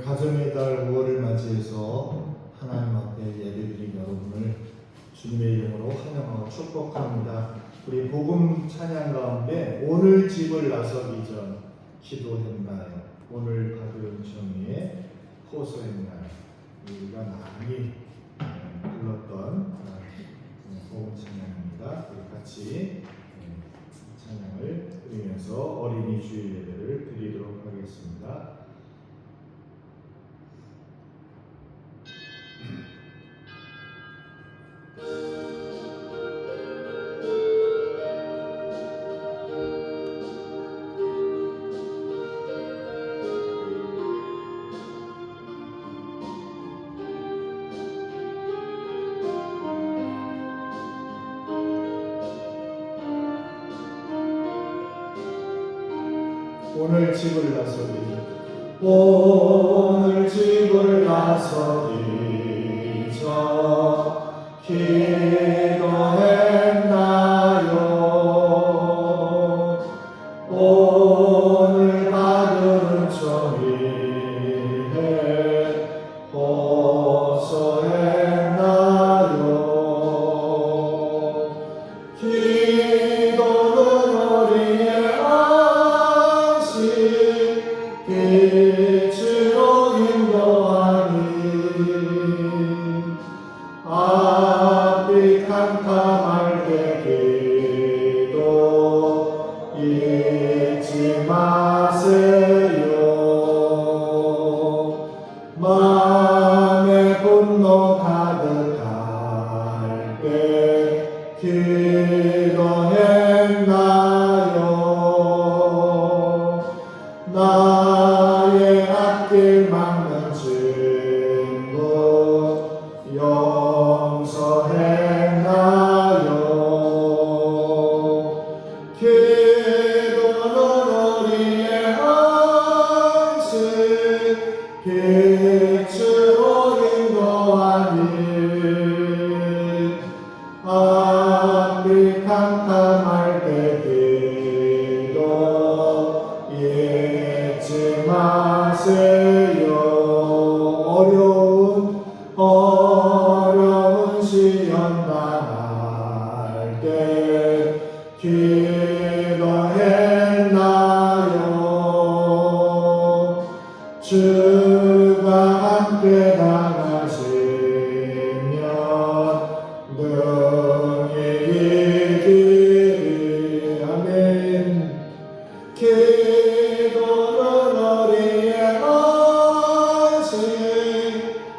오늘 가정의 달 5월을 맞이해서 하나님 앞에 예배드린 여러분을 주님의 이름으로 환영하고 축복합니다. 우리 복음 찬양 가운데 오늘 집을 나서기 전 기도했나요? 오늘 받은 정의의 호소했나요? 우리가 많이 불렀던 복음 찬양입니다. 우리 같이 찬양을 드리면서 어린이 주일 예배를 드리도록 하겠습니다. 오늘 집을 나서리 오늘 집을 나서리 저 기도했나요? 오늘 받은 정의에 호소했나요? 기도는 우리의 빛으로 인도하니 앞이 캄캄할 때 기도 잊지 마세요. 마음에 분노 가득할 때 기도했나요? 나의 앞길 막는 친구 용서했나요? 기도는 우리의 안식 빛으로 인도하니 앞이 캄캄할 때 기도 잊지 마세요. 어려운 시험 당할 때 기도했나요? 주가 함께 나가시면 능히 이기리. 아멘. 기도는 우리의 안식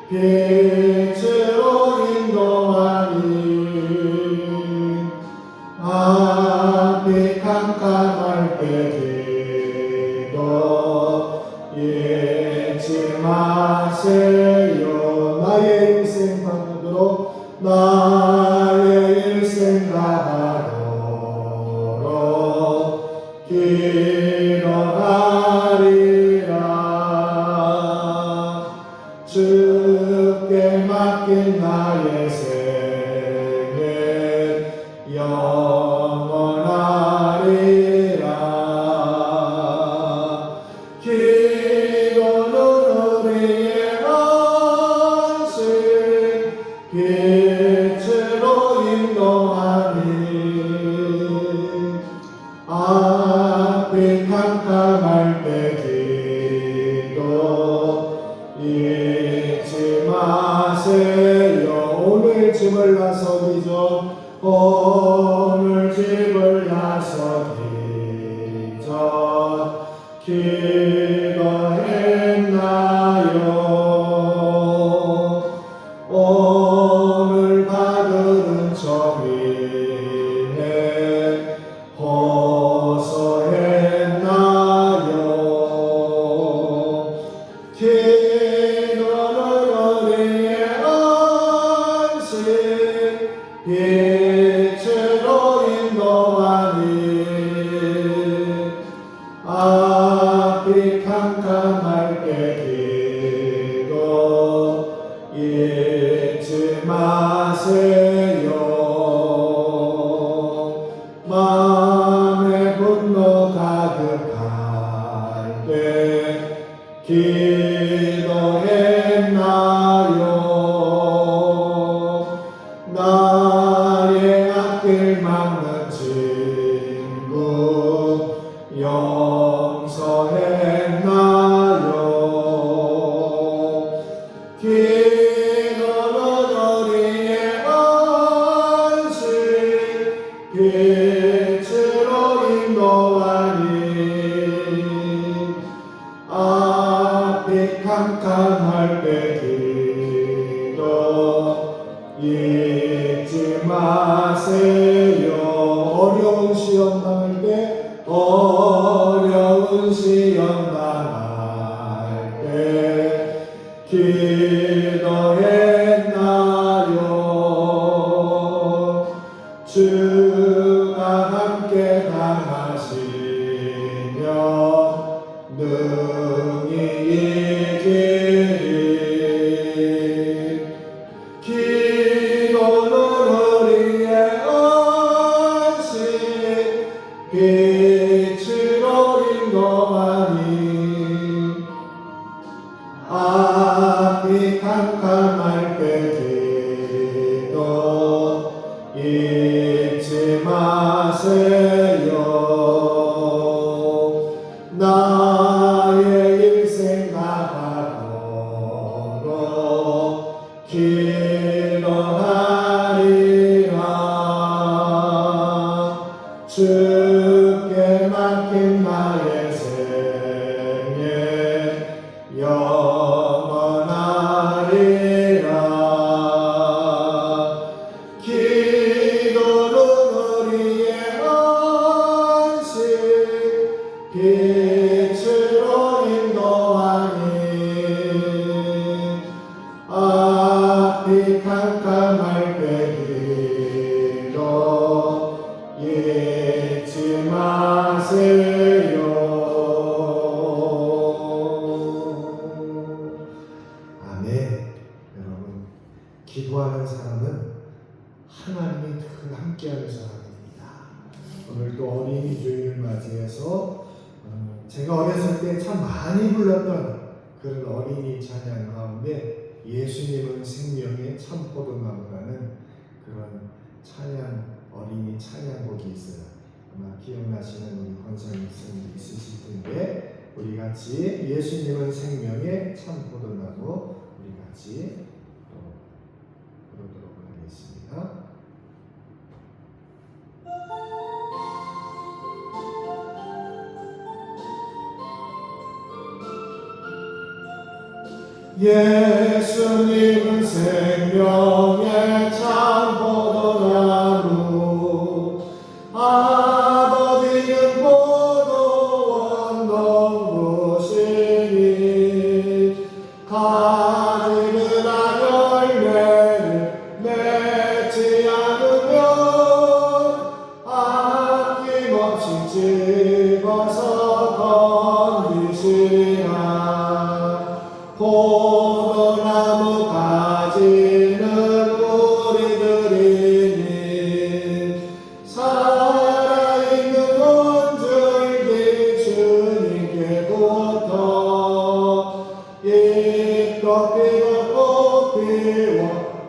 빛으로 인도하니 앞이 캄캄할 때 기도 잊지 마세요. 나의 일생 바다로 나의 일생 바다로 기도하리라. 주께 맡긴 나의 생애 영원하리라. 기도는 우리의 안식 빛으로 인도하니 앞이 캄캄할 때 기도 잊지 마세요. 오늘 집을 나서기 전 오늘 집을 나서기 전 기도했나요? 오늘 받은 정의에 호소했나요? 기도는 우리의 안식 빛으로 인도하니 앞이 길 막는 친구 용서했나요? 기도는 우리의 안식 빛으로 인도하니 앞이 캄캄할 때 기도 잊지 마세요. 어려운 시험 당할 때 어려운 시험 당할 때 기도했나요? 주가 함께 당하시며 능히 이기리. 기도는 우리의 안식 빛으로 인도하니 앞이 캄캄할 때 기도 잊지 마세요. 나의 일생 나가도록 기도하리라. 주께 맡긴 나의 생애 영원하리라. 기도는 우리의 안식 빛으로 인도하니 앞이 캄캄할 때 기도 잊지 마세요. 아멘. 여러분, 기도하는 사람은 하나님이 늘 함께하는 사람입니다. 오늘 또 어린이 주일을 맞이해서 제가 어렸을 때 참 많이 불렀던 그런 어린이 찬양 가운데 예수님은 생명의 참포도나무라는 그런 찬양, 어린이 찬양곡이 있어요. 아마 기억나시는 우리 권사님 선생님도 있으실 텐데 우리 같이 예수님은 생명의 참포도나무 우리 같이 또 부르도록 하겠습니다. 예수님은 생명의 참포도나무 아버지는 포도원 농부시니 가지는 열매를 맺지 않으면 아낌없이 집어서 던지시라. 포도나무 가지는 우리들이니 살아있는 온줄기 주님께부터 잎도 피고 꽃 피워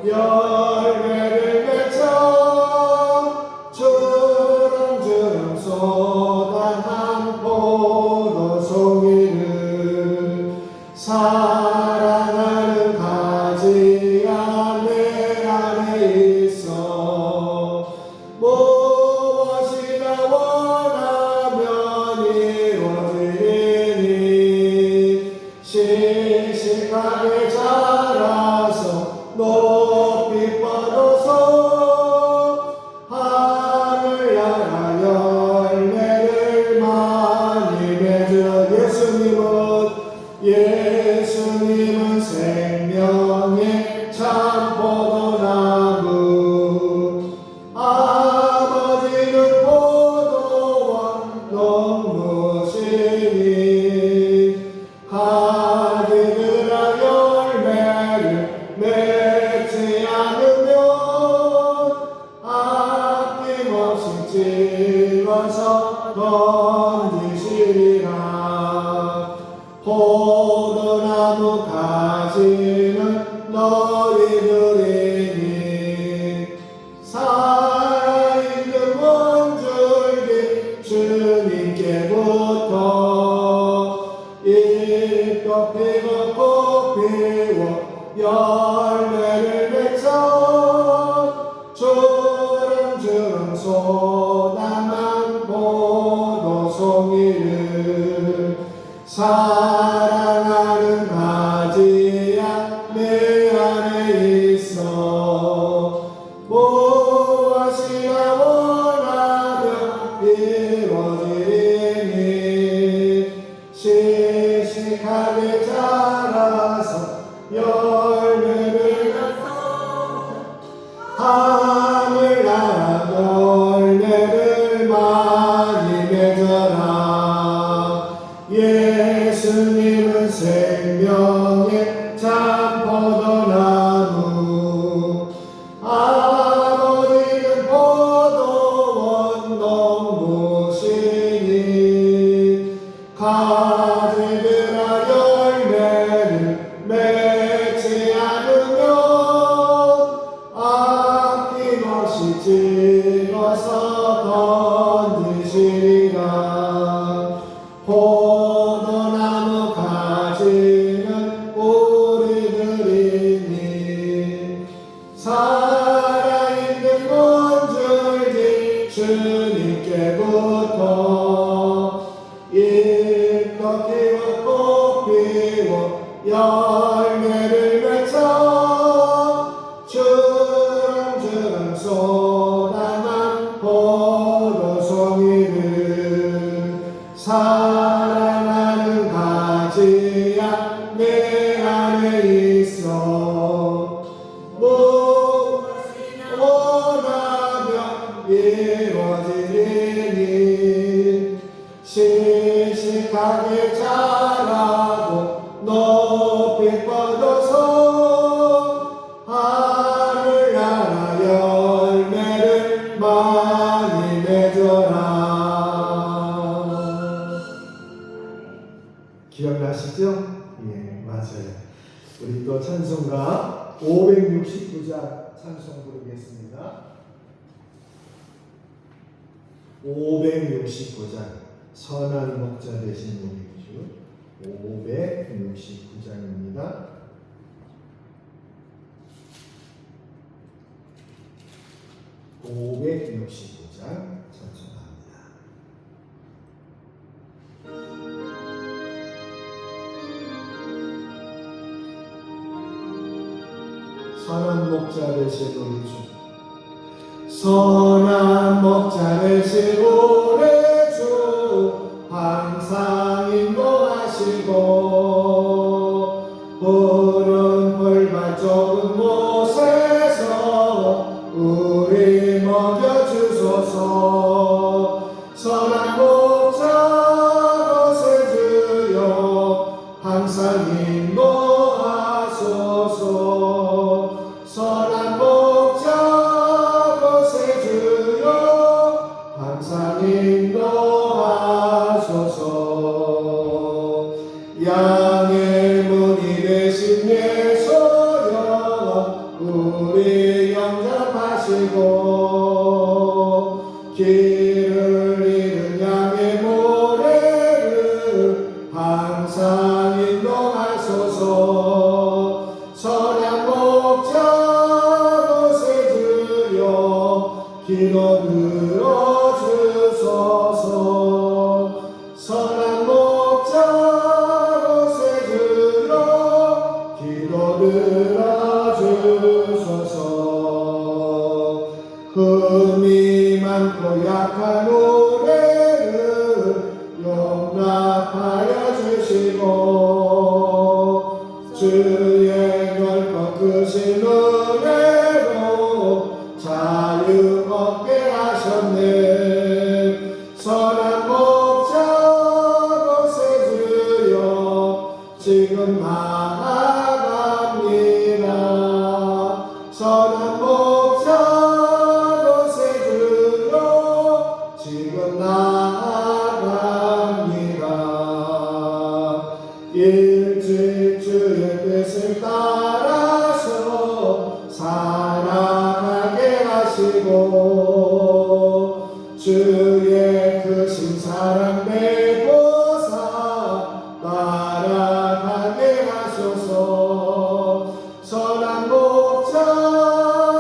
열매를 맺어 주렁주렁 쏟아난 포도송이를 사랑하는 가지야 내 안에 있어 무엇이나 원하면 이루어지니 씩씩하게 자라서 높이 뻗어서 하늘 나라 열매를 많이 맺어. 예수님은 생명의 참포도나무 아버지는 포도원 농부시니 가지들아 열매를 맺지 않으면 아낌없이 집어서 던지시리라. 포도나무 가지는 너희들이니 살아있는 소나만 포도송이를 사랑하는 가지야 내 안에 있어 무엇이나 원하면 이루어지니 씩씩하게 자라서 열매를 하늘나라 열매를 많이 맺어라 예수님은 생명의 참포도나무 아버지는 포도원 농부시니 가지들아 열매를 맺지 않으면 아낌없이 찍어서 던지시리라 포도나무 가지는 우리들이니 살아있는 본줄기 주님께부터 잎도 피워 꽃 피워 열매를 맺어 주렁주렁 쏟아난 포도송이를 사랑하는 가지야 내 안에 있어 무엇이나 원하면 이루어지리니 씩씩하게 자라고 높이 뻗어서 하늘나라 열매를 많이 맺어라. 기억나시죠? 예, 맞아요. 우리 또 찬송가 569장 찬송 부르겠습니다. 569장 선한 목자 되신 우리 주 569장입니다. 찬송합니다. 선한 목자 되신 우리 주 선한 목자 되신 우리 주 항상 인도하시고 푸른 풀밭 좁은 곳에서 우리 먹여주소서 선한 목자 곳에 주여 항상 인도하소서 선한 목자 곳에 주여 항상 인도하소서 양의 문이 되신 예수여 우리 영접하시고 길을 잃은 양의 모래를 항상 인도하소서 선한 목자 곳에 주여 기도 들어주소서 선한 목자 곳에 주여 기도 들어주소서 흠이 많고 약한 우리를 용납하여 주시고 주의 넓고 크신 은혜로 자유 얻게 하셨네 선한 목자 곳에 주여 지금 나아갑니다 선한 목자 곳에 주여 지금 나아갑니다 일찍 주의 뜻을 따라서 살아가게 하시고 주의 크신 사랑 베푸사 따라가게 하소서 선한 목자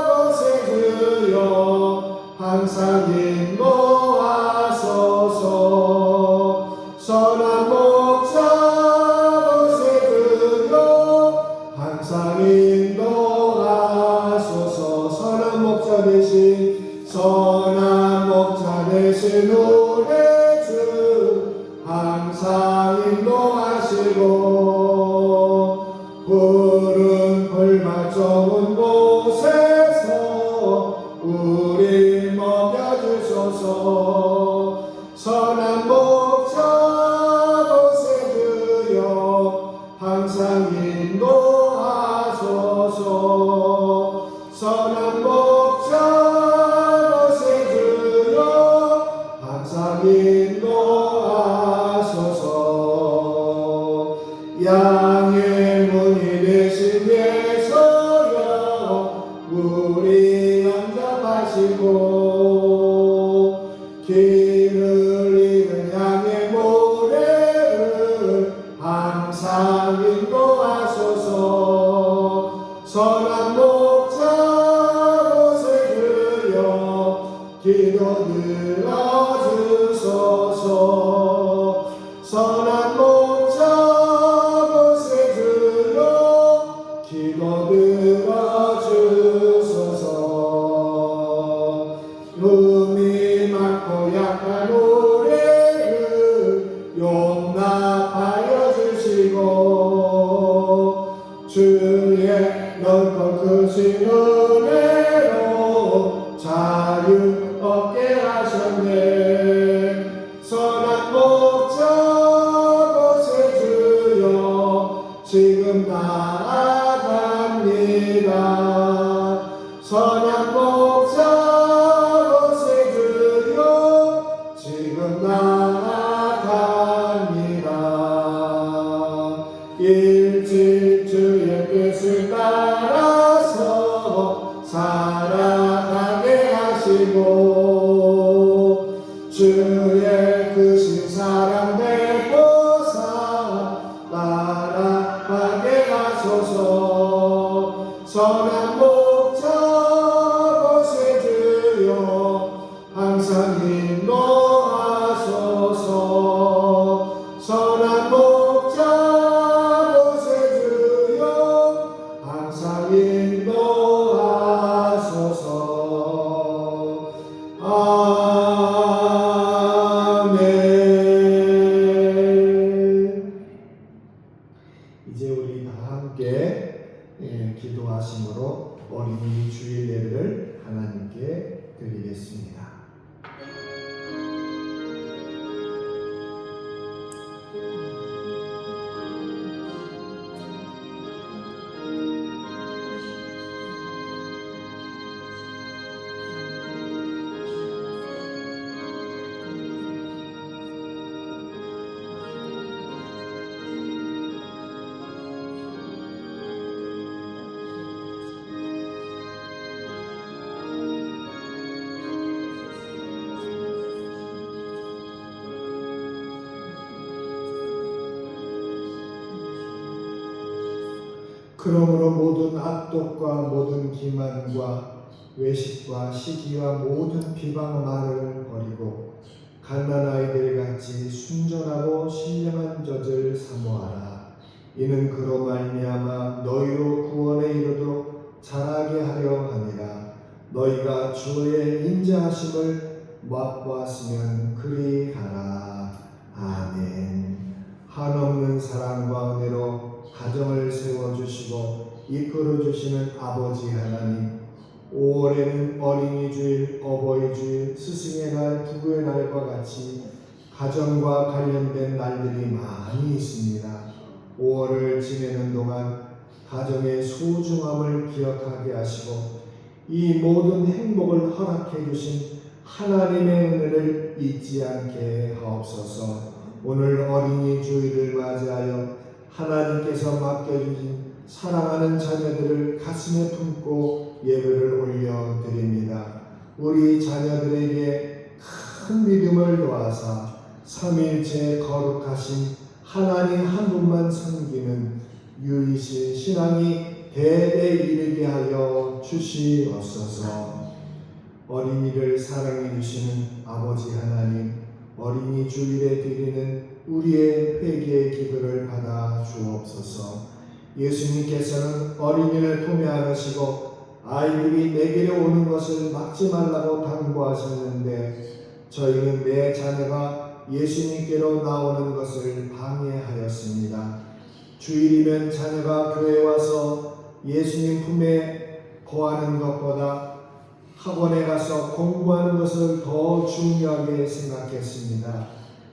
곳에 주여 항상 인도하소서. 선한 목자 곳에 들여 항상 인도하소서. 선한 목자 대신 우리 주 항상 인도하시고 푸른 풀밭 좁은 곳에서 우리 먹여주소서. 선한 목자 곳에 들여 항상 인도하소서. 선한 목자 곳에 들여 항상 인도하소서. 양의 문이 되신 예수여 우리 영접하시고 길을 잃은 양의 모래를 항상 인도하소서. 선한 목자 곳에 들여 기도 들어주소서. 선한 목자 곳에 들여 기도 들어주소서. 음이 많고 약한 우리를 용납하여 주시고 주의 넓고 크신 은혜로 자유 얻게 하셨네. 선한 목자 곳에 들여 지금 나아갑니다. 선한 목자 곳에 들여 지금 나아갑니다. 일찍 주의 뜻을 따라서 살아가게 하시고 주의 크신 사랑 베푸사 따라가게 하소서. 선한 목자 곳에 들여 항상 인도하소서. 선한 목자 곳에 들여 항상 인도하소서. 아멘. 이제 우리 다 함께 기도하심으로 어린이 주일 예배를 하나님께 드리겠습니다. 그러므로 모든 악독과 모든 기만과 외식과 시기와 모든 비방 말을 버리고 갓난 아이들같이 순전하고 신령한 젖을 사모하라. 이는 그로 말미암아 너희로 구원에 이르도록 자라게 하려 함이라. 너희가 주의 인자하심을 맛보았으면 그리하라. 아멘. 한없는 사랑과 은혜로 가정을 세워주시고 이끌어주시는 아버지 하나님, 5월에는 어린이 주일, 어버이 주일, 스승의 날, 부부의 날과 같이 가정과 관련된 날들이 많이 있습니다. 5월을 지내는 동안 가정의 소중함을 기억하게 하시고 이 모든 행복을 허락해 주신 하나님의 은혜를 잊지 않게 하옵소서. 오늘 어린이 주일을 맞이하여 하나님께서 맡겨주신 사랑하는 자녀들을 가슴에 품고 예배를 올려드립니다. 우리 자녀들에게 큰 믿음을 더하사 삼위일체 거룩하신 하나님 한 분만 섬기는 유이신 신앙이 대대 이르게 하여 주시옵소서. 어린이를 사랑해 주시는 아버지 하나님, 어린이 주일에 드리는 우리의 회개의 기도를 받아 주옵소서. 예수님께서는 어린이를 품에 안으시고 아이들이 내게로 오는 것을 막지 말라고 당부하셨는데 저희는 내 자녀가 예수님께로 나오는 것을 방해하였습니다. 주일이면 자녀가 교회에 와서 예수님 품에 거하는 것보다 학원에 가서 공부하는 것을 더 중요하게 생각했습니다.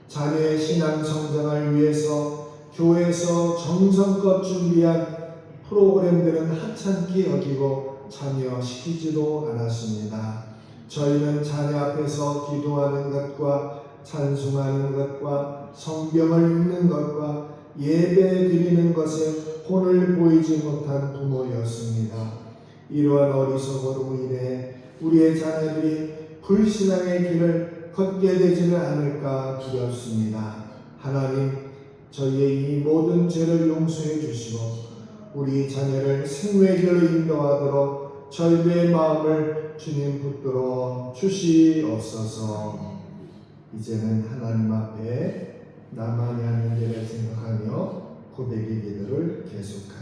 자녀의 신앙 성장을 위해서 교회에서 정성껏 준비한 프로그램들은 하찮게 여기고 참여시키지도 않았습니다. 저희는 자녀 앞에서 기도하는 것과 찬송하는 것과 성경을 읽는 것과 예배 드리는 것에 혼을 보이지 못한 부모였습니다. 이러한 어리석음으로 인해 우리의 자녀들이 불신앙의 길을 걷게 되지는 않을까 두렵습니다. 하나님, 저희의 이 모든 죄를 용서해 주시고 우리 자녀를 생명의 길로 인도하도록 저희의 마음을 주님 붙들어 주시옵소서. 이제는 하나님 앞에 나만이 하는 일을 생각하며 고백의 기도를 계속합니다.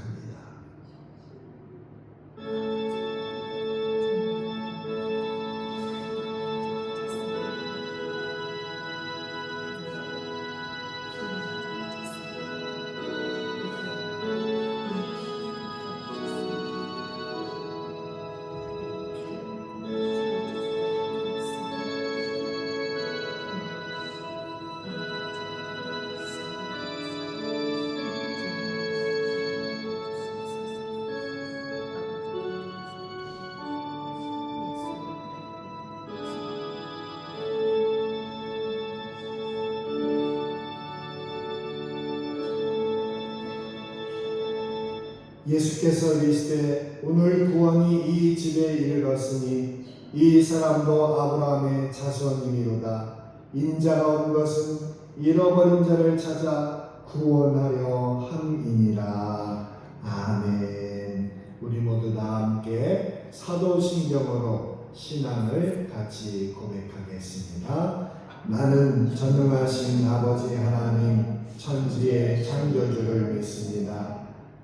예수께서 이르시되 오늘 구원이 이 집에 이르렀으니 이 사람도 아브라함의 자손이미로다. 인자가 온 것은 잃어버린 자를 찾아 구원하려 함이니라. 아멘. 우리 모두 다 함께 사도신경으로 신앙을 같이 고백하겠습니다. 나는 전능하신 아버지 하나님 천지의 창조주를 믿습니다.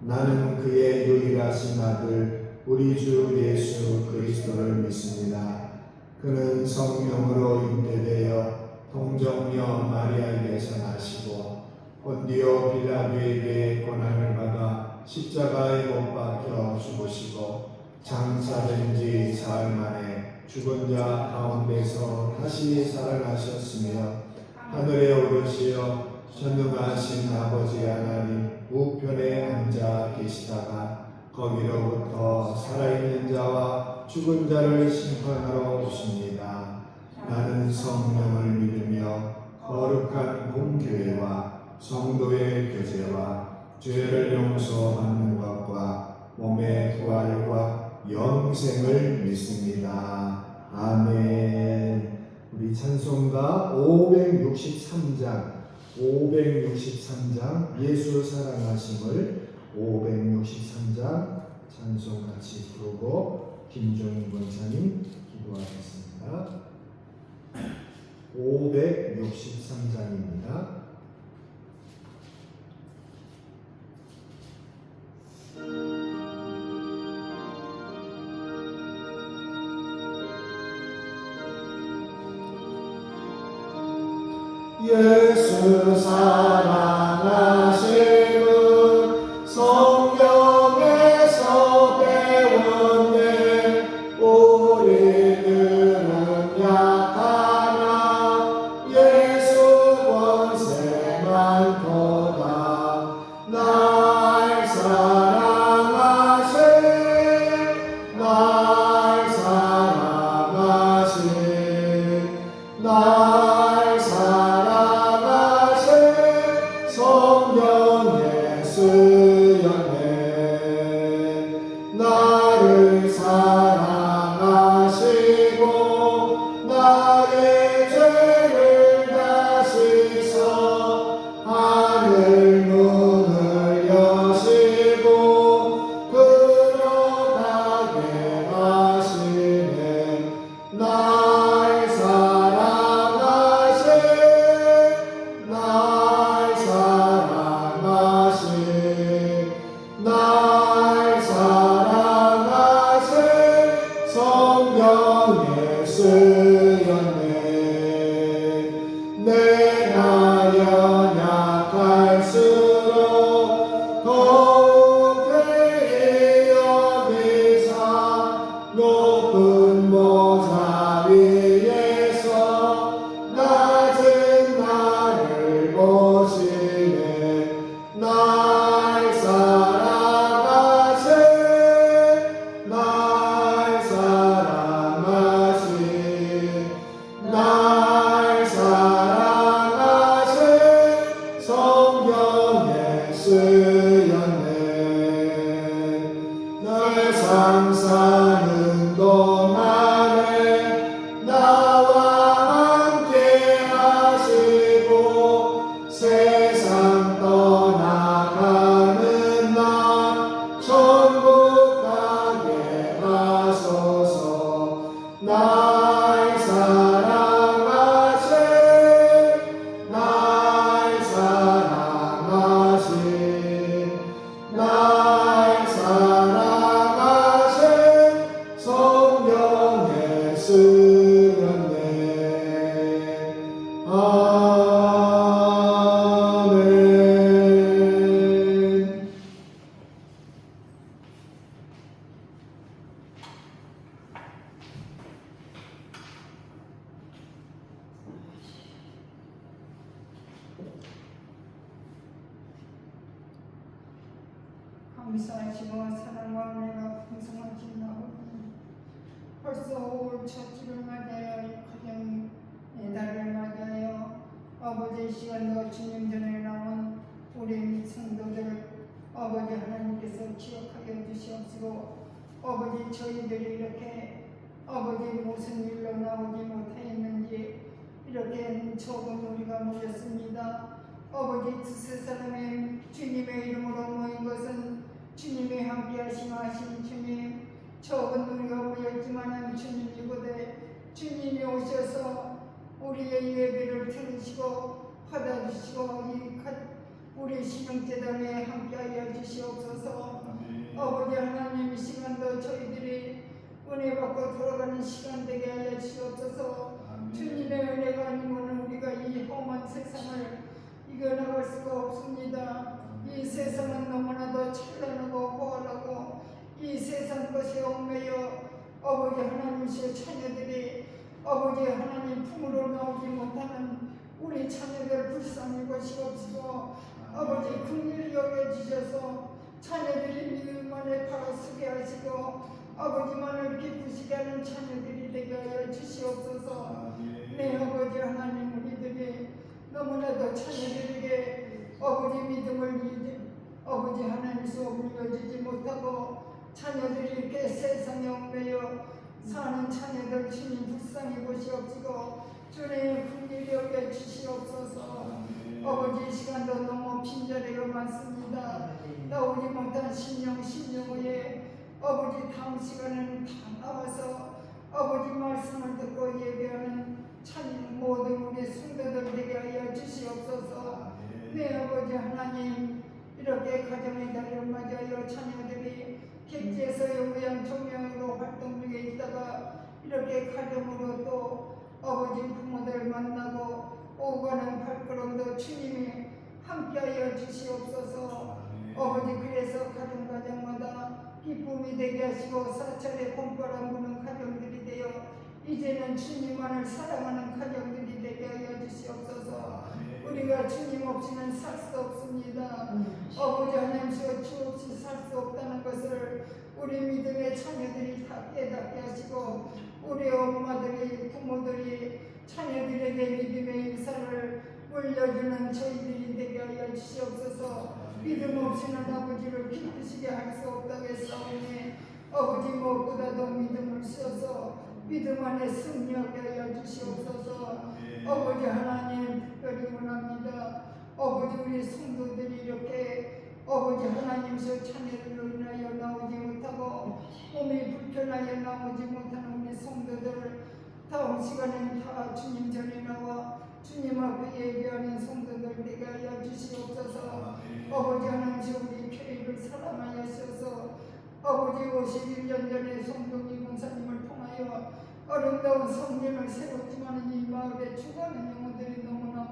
나는 그의 유일하신 아들 우리 주 예수 그리스도를 믿습니다. 그는 성령으로 잉태되어 동정녀 마리아에게서 나시고 본디오 빌라도에게 고난을 받아 십자가에 못 박혀 죽으시고 장사된 지 사흘 만에 죽은 자 가운데서 다시 살아나셨으며 하늘에 오르시어 전능하신 아버지 하나님 우편에 앉아 계시다가 거기로부터 살아있는 자와 죽은 자를 심판하러 오십니다. 나는 성령을 믿으며 거룩한 공교회와 성도의 교제와 죄를 용서받는 것과 몸의 부활과 영생을 믿습니다. 아멘. 우리 찬송가 563장 예수 사랑하심을 563장 찬송 같이 부르고 김종인 권사님 기도하겠습니다. 563장입니다. 예수 사랑하심은 성경에서 배웠네. 우리들은 약하나 예수 권세 많도다. 날 사랑하신 성령의 수연에 나를 사랑하시고 나의 죄를 다시서 하늘 문을 여시고 들어가게 하시네. 내가 연약할수록 더욱 괴히 여기사 높은 보좌 위에서 낮은 나를 보시네. 날 사랑하신 날 사랑하신 날 사랑하신 성경에 쓰였네. 날 사는 동안에 나와 함께 하시고 세상 떠나가는 날 천국 가게 하소서. 날 사랑하신 날 사랑하신 날 사랑하신 성경에 쓰였네. 아멘. 감사하시고 사랑과 은혜가 풍성하신 아버지, 벌써 올 첫주를 맞아요. 이 가정의 달을 맞아요. 아버지, 시간도 주님 전에 나온 우리 성도들 아버지 하나님께서 기억하여 주시옵시고, 아버지 저희들이 이렇게 아버지 무슨 일로 나오지 못하였는지 이렇게 적은 우리가 모였습니다. 아버지 두세 사람의 주님의 이름으로 모인 것은 주님의 함께하심 하신 주님, 적은 우리가 모였지만 주님이고대 주님이 오셔서 우리의 예배를 들으시고 받아주시고 우리 신앙재단에 함께하여 주시옵소서. 아버지 하나님, 이 시간도 저희들이 은혜 받고 돌아가는 시간 되게 하여 주시옵소서. 주님의 은혜가 아니면 우리가 이 험한 세상을 이겨나갈 수가 없습니다. 이 세상은 너무나도 찬란하고 호활하고 이 세상 것이 얽매여 아버지 하나님의 자녀들이 아버지 하나님 품으로 나오지 못하는 우리 자녀들 불쌍히 보시옵시고, 아버지 긍휼히 여겨주셔서 자녀들이 믿음 안에 바로 서게 하시고 아버지만을 기쁘시게 하는 자녀들이 되게 하여 주시옵소서. 네, 아버지 하나님, 우리들이 너무나도 자녀들에게 아버지 믿음을 아버지 하나님께서 물려주지 못하고 자녀들이 이렇게 세상에 얽매여 사는 자녀들 주님 불쌍히 보시옵시고 주님 긍휼히 여겨 주시옵소서. 아버지, 이 시간도 너무 빈자리가 많습니다. 나오지 못한 신령 후에 아버지 다음 시간에는 다 나와서 아버지 말씀을 듣고 예배하는 참 모든 우리 성도들 되게 하여 주시옵소서. 네, 아버지 하나님, 이렇게 가정의 달을 맞아요. 자녀들이 객지에서 영양 종양으로 활동 중에 있다가 이렇게 가정으로 또 아버지 부모들 만나고 오가는 발걸음도 주님이 함께하여 주시옵소서. 아버지, 그래서 가정마다 기쁨이 되게 하시고 사찰의 봄바람 부는 가정들이 되어 이제는 주님만을 사랑하는 가정들이 되게 하여 주시옵소서. 우리가 주님 없이는 살 수 없습니다. 아버지 하나님께서 주 없이 살 수 없다는 것을 우리 믿음의 자녀들이 다 깨닫게 하시고 우리 엄마들이 부모들이 자녀들에게 믿음의 인사를 물려주는 저희들이 되게 하여 주시옵소서. 믿음 없이는 아버지를 기쁘시게 할 수 없다고 했사오니 아버지 무엇보다도 믿음을 쓰어서 믿음 안에 승리하게 하여 주시옵소서. 아버지 하나님, 특별히 원합니다. 아버지, 우리 성도들이 이렇게 아버지 하나님께서 자녀들로 인하여 나오지 못하고 몸이 불편하여 나오지 못하는 우리 성도들 다음 시간엔 다 주님 전에 나와 주님 앞에 예배하는 성도들 되게 하여 주시옵소서. 아버지 하나님께서 우리 교회를 사랑하여 주셔서 아버지 51년 전에 송동희 권사님을 통하여 아름다운 성전을 세웠지만 이 마을에 죽어가는 영혼들이 너무나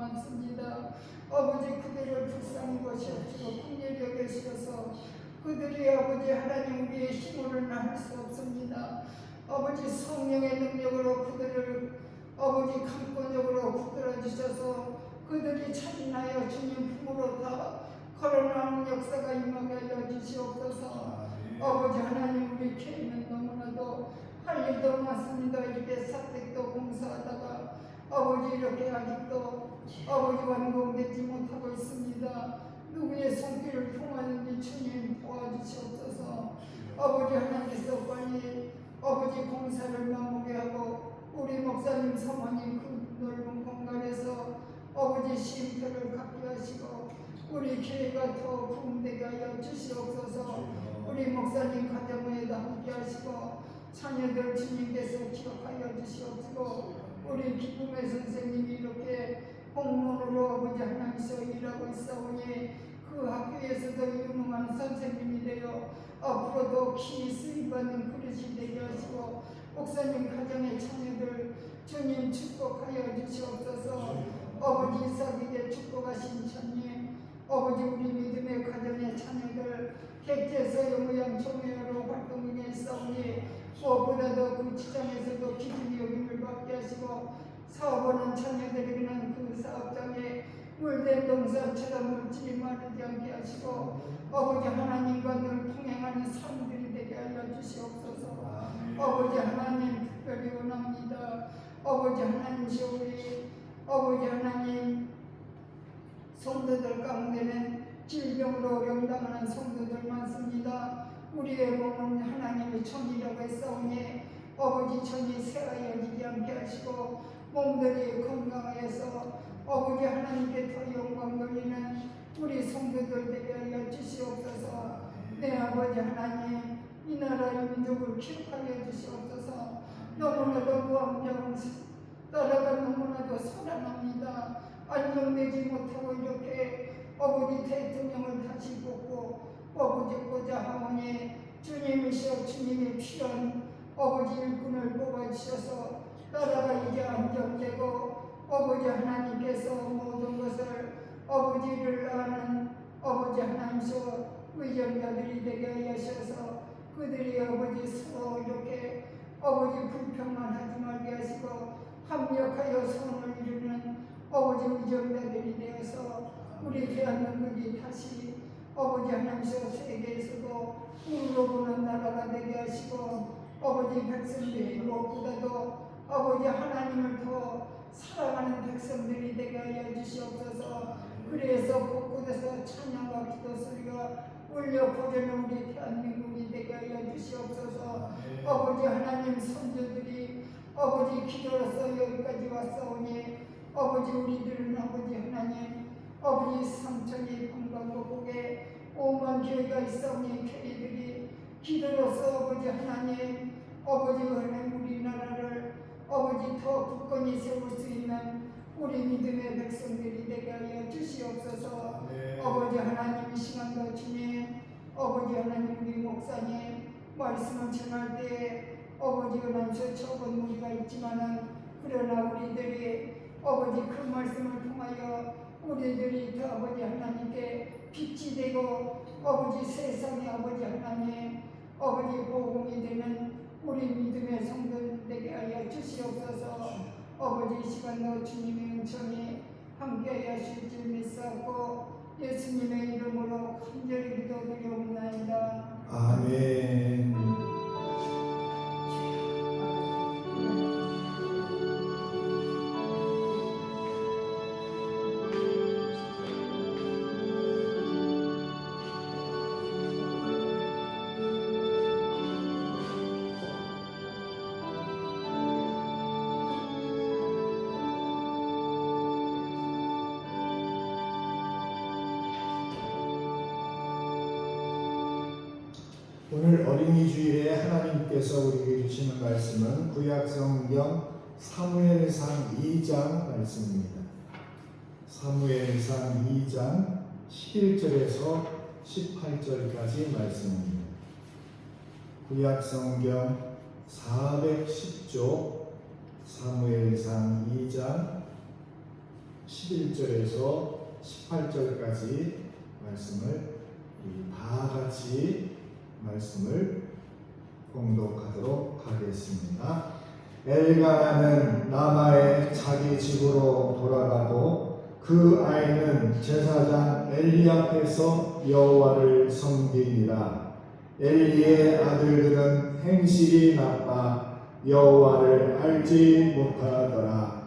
아버지 그들을 불쌍히 보시옵시고 긍휼히 여기시어서 그들이 아버지 하나님 우리의 힘으로는 할 수 없습니다. 아버지 성령의 능력으로 그들을 아버지 강권적으로 붙들어 주셔서 그들이 차진하여 주님 품으로 다 걸어나오는 역사가 임하게 하여 주시옵소서. 아버지 하나님 우리 교회는 너무나도 할 일도 많습니다. 이렇게 사택도 공사하다가 아버지 이렇게 아직도 아버지 완공되지 못하고 있습니다. 누구의 손길을 통하는지 주님 도와주시옵소서. 아버지 하나님께서 빨리 아버지 공사를 마무리게 하고 우리 목사님 사모님 그 넓은 공간에서 아버지 쉼표를 갖게 하시고 우리 교회가 더 부흥되게 하여 주시옵소서. 우리 목사님 가정에도 함께 하시고 자녀들 주님께서 기억하여 주시옵시고 우리 기쁨의 선생님이 이렇게 공무원으로 아버지 하나님께서 일하고 있사오니 그 학교에서도 유명한 선생님이 되어 앞으로도 키 쓰임받는 그릇이 되게 하시고 목사님 가정의 자녀들 주님 축복하여 주시옵소서. 아버지 이삭에게 축복하신 주님 아버지 우리 믿음의 가정의 자녀들 객지에서 영무양 총회로 활동에 있사오니 무엇보다도 그 지장에서도 기준이 여김을 받게 하시고 사업하는 자녀들에게는 그 사업장에 물된 동산처럼 물질이 마르지 않게 하시고 아버지 하나님과 늘 동행하는 삶들이 되게 하여 주시옵소서. 아버지 하나님 특별히 원합니다. 아버지 하나님이시 우리 아버지 하나님 성도들 가운데는 질병으로 어려움 당하는 성도들 많습니다. 우리의 몸은 하나님의 천이라고 했사오니 아버지 천이 새하여지지 않게 하시고 몸들이 건강해서 아버지 하나님께 더 영광 돌리는 우리 성도들 되게 하여 주시옵소서. 내 아버지 하나님 이 나라의 민족을 기억하여 주시옵소서. 너무나도 무함정 나라가 너무나도 소란합니다. 안정되지 못하고 이렇게 아버지 대통령을 다시 뽑고 뽑으고자 하오니 주님이시여 주님이 필요한 아버지 일꾼을 뽑아주셔서 나라가 이제 안정되고 아버지 하나님께서 모든 것을 아버지를 아는 아버지 하나님께서 의정자들이 되게 하셔서 그들이 아버지 서로 이렇게 아버지 불평만 하지 말게 하시고 합력하여 선을 이루는 아버지 의정자들이 되어서 우리 대한민국이 다시 아버지 하나님께서 세계에서도 우리로 보는 나라가 되게 하시고 아버지 백성들이 무엇보다도 아버지 하나님을 더 사랑하는 백성들이 되게 하여 주시옵소서. 그래서 곳곳에서 찬양과 기도 소리가 울려 퍼지는 우리 대한민국이 되게 하여 주시옵소서. 아버지 하나님 선조들이 아버지 기도로서 여기까지 왔사오니 아버지 우리들은 아버지 하나님 아버지 삼천리 방방곡곡에 5만 교회가 있사오니 교회들이 기도로서 아버지 하나님 아버지 하나님 우리나라를 아버지 더 굳건히 세울 수 있는 우리 믿음의 백성들이 되게 하여 주시옵소서. 아버지 하나님 이 시간도 주님 아버지 하나님 우리 목사님 말씀을 전할 때 아버지 하나님 적은 무리가 있지만은 그러나 우리들이 아버지 그 말씀을 통하여 우리들이 더 아버지 하나님께 빛이 되고 아버지 세상에 아버지 하나님 아버지 복음이 되는 우리 믿음의 성도들 되게 하여 주시옵소서. 아버지 이 시간도 주님의 은총이 함께하여 주실 줄 믿사옵고 예수님의 이름으로 간절히 기도드리옵나이다. 아멘. 오늘 어린이 주일에 하나님께서 우리에게 주시는 말씀은 구약성경 사무엘상 2장 말씀입니다. 사무엘상 2장 11절에서 18절까지 말씀입니다. 구약성경 410조 사무엘상 2장 11절에서 18절까지 말씀을 다 같이 말씀을 공독하도록 하겠습니다. 엘가나는 라마의 자기 집으로 돌아가고 그 아이는 제사장 엘리 앞에서 여호와를 섬기니라. 엘리의 아들들은 행실이 나빠 여호와를 알지 못하더라.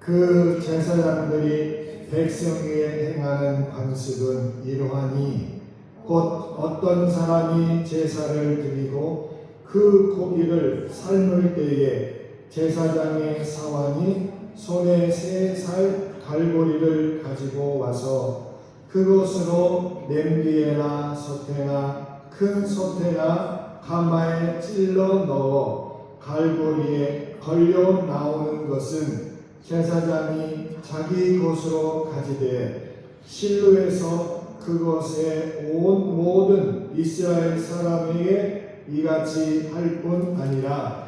그 제사장들이 백성 위에 행하는 관습은 이러하니 곧 어떤 사람이 제사를 드리고 그 고기를 삶을 때에 제사장의 사환이 손에 3살 갈고리를 가지고 와서 그것으로 냄비에나 솥에나 큰 솥에나 가마에 찔러 넣어 갈고리에 걸려 나오는 것은 제사장이 자기 것으로 가지되 실로에서 그것에 온 모든 이스라엘 사람에게 이같이 할 뿐 아니라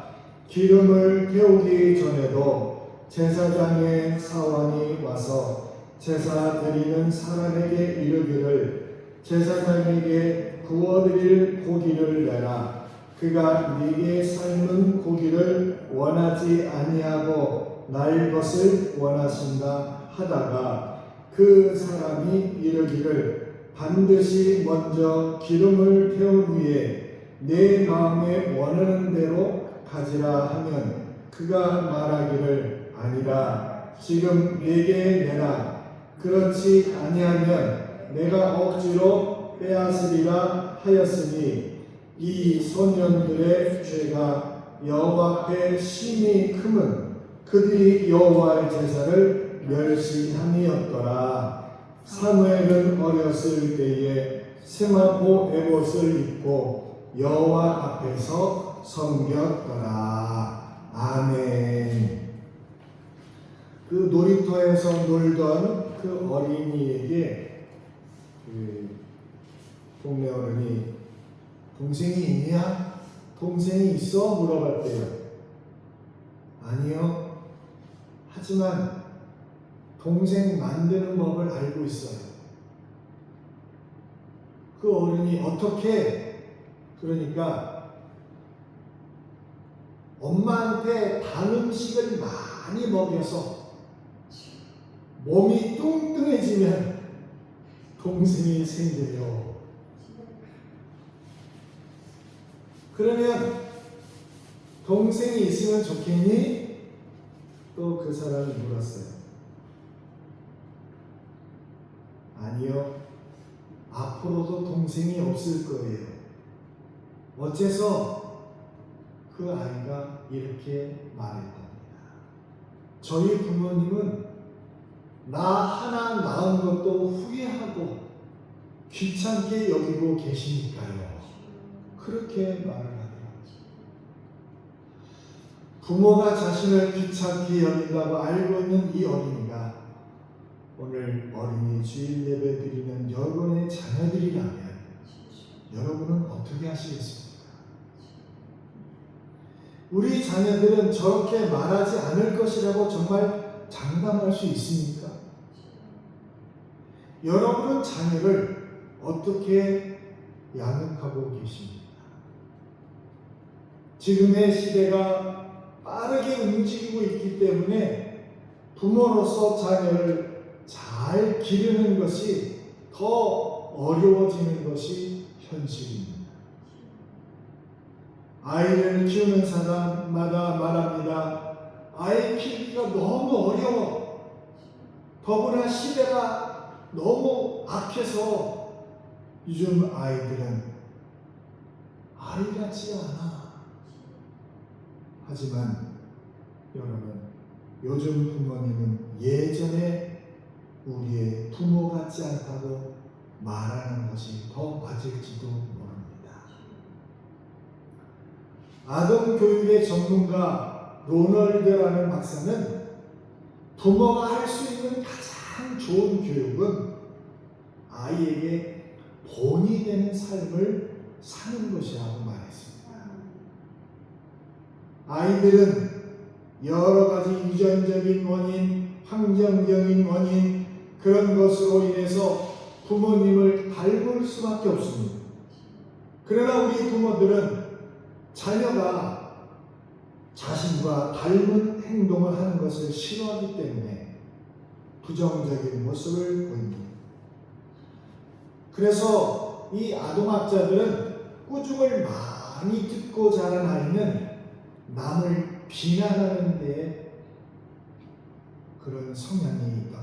기름을 태우기 전에도 제사장의 사환이 와서 제사 드리는 사람에게 이르기를 제사장에게 구워드릴 고기를 내라. 그가 네게 삶은 고기를 원하지 아니하고 날 것을 원하신다 하다가 그 사람이 이르기를 반드시 먼저 기름을 태운 후에 내 마음에 원하는 대로 가지라 하면 그가 말하기를 아니라 지금 내게 내라. 그렇지 아니하면 내가 억지로 빼앗으리라 하였으니 이 소년들의 죄가 여호와 앞에 심히 크면 그들이 여호와의 제사를 멸시함이었더라. 사무엘은 어렸을 때에 세마포 에봇을 입고 여호와 앞에서 섬겼더라. 아멘. 그 놀이터에서 놀던 그 어린이에게 그 동네 어른이 동생이 있냐? 동생이 있어? 물어봤대요. 아니요. 하지만 동생 만드는 법을 알고 있어요. 그 어른이 어떻게? 그러니까 엄마한테 단 음식을 많이 먹여서 몸이 뚱뚱해지면 동생이 생겨요. 그러면 동생이 있으면 좋겠니? 또 그 사람이 물었어요. 아니요. 앞으로도 동생이 없을 거예요. 어째서 그 아이가 이렇게 말했답니다. 저희 부모님은 나 하나 낳은 것도 후회하고 귀찮게 여기고 계시니까요. 그렇게 말을 하더라고요. 부모가 자신을 귀찮게 여긴다고 알고 있는 이 어린이가 오늘 어린이 주일 예배 드리는 여러분의 자녀들이라면 여러분은 어떻게 하시겠습니까? 우리 자녀들은 저렇게 말하지 않을 것이라고 정말 장담할 수 있습니까? 여러분은 자녀를 어떻게 양육하고 계십니까? 지금의 시대가 빠르게 움직이고 있기 때문에 부모로서 자녀를 잘 기르는 것이 더 어려워지는 것이 현실입니다. 아이를 키우는 사람마다 말합니다. 아이 키우기가 너무 어려워. 더구나 시대가 너무 악해서 요즘 아이들은 아이 같지 않아. 하지만 여러분, 요즘 부모님은 예전에 우리의 부모 같지 않다고 말하는 것이 더 맞을지도 모릅니다. 아동 교육의 전문가 로널드라는 박사는 부모가 할 수 있는 가장 좋은 교육은 아이에게 본이 되는 삶을 사는 것이라고 말했습니다. 아이들은 여러 가지 유전적인 원인, 환경적인 원인, 그런 것으로 인해서 부모님을 닮을 수밖에 없습니다. 그러나 우리 부모들은 자녀가 자신과 닮은 행동을 하는 것을 싫어하기 때문에 부정적인 모습을 보입니다. 그래서 이 아동학자들은 꾸중을 많이 듣고 자란 아이는 남을 비난하는 데 그런 성향이 있답니다.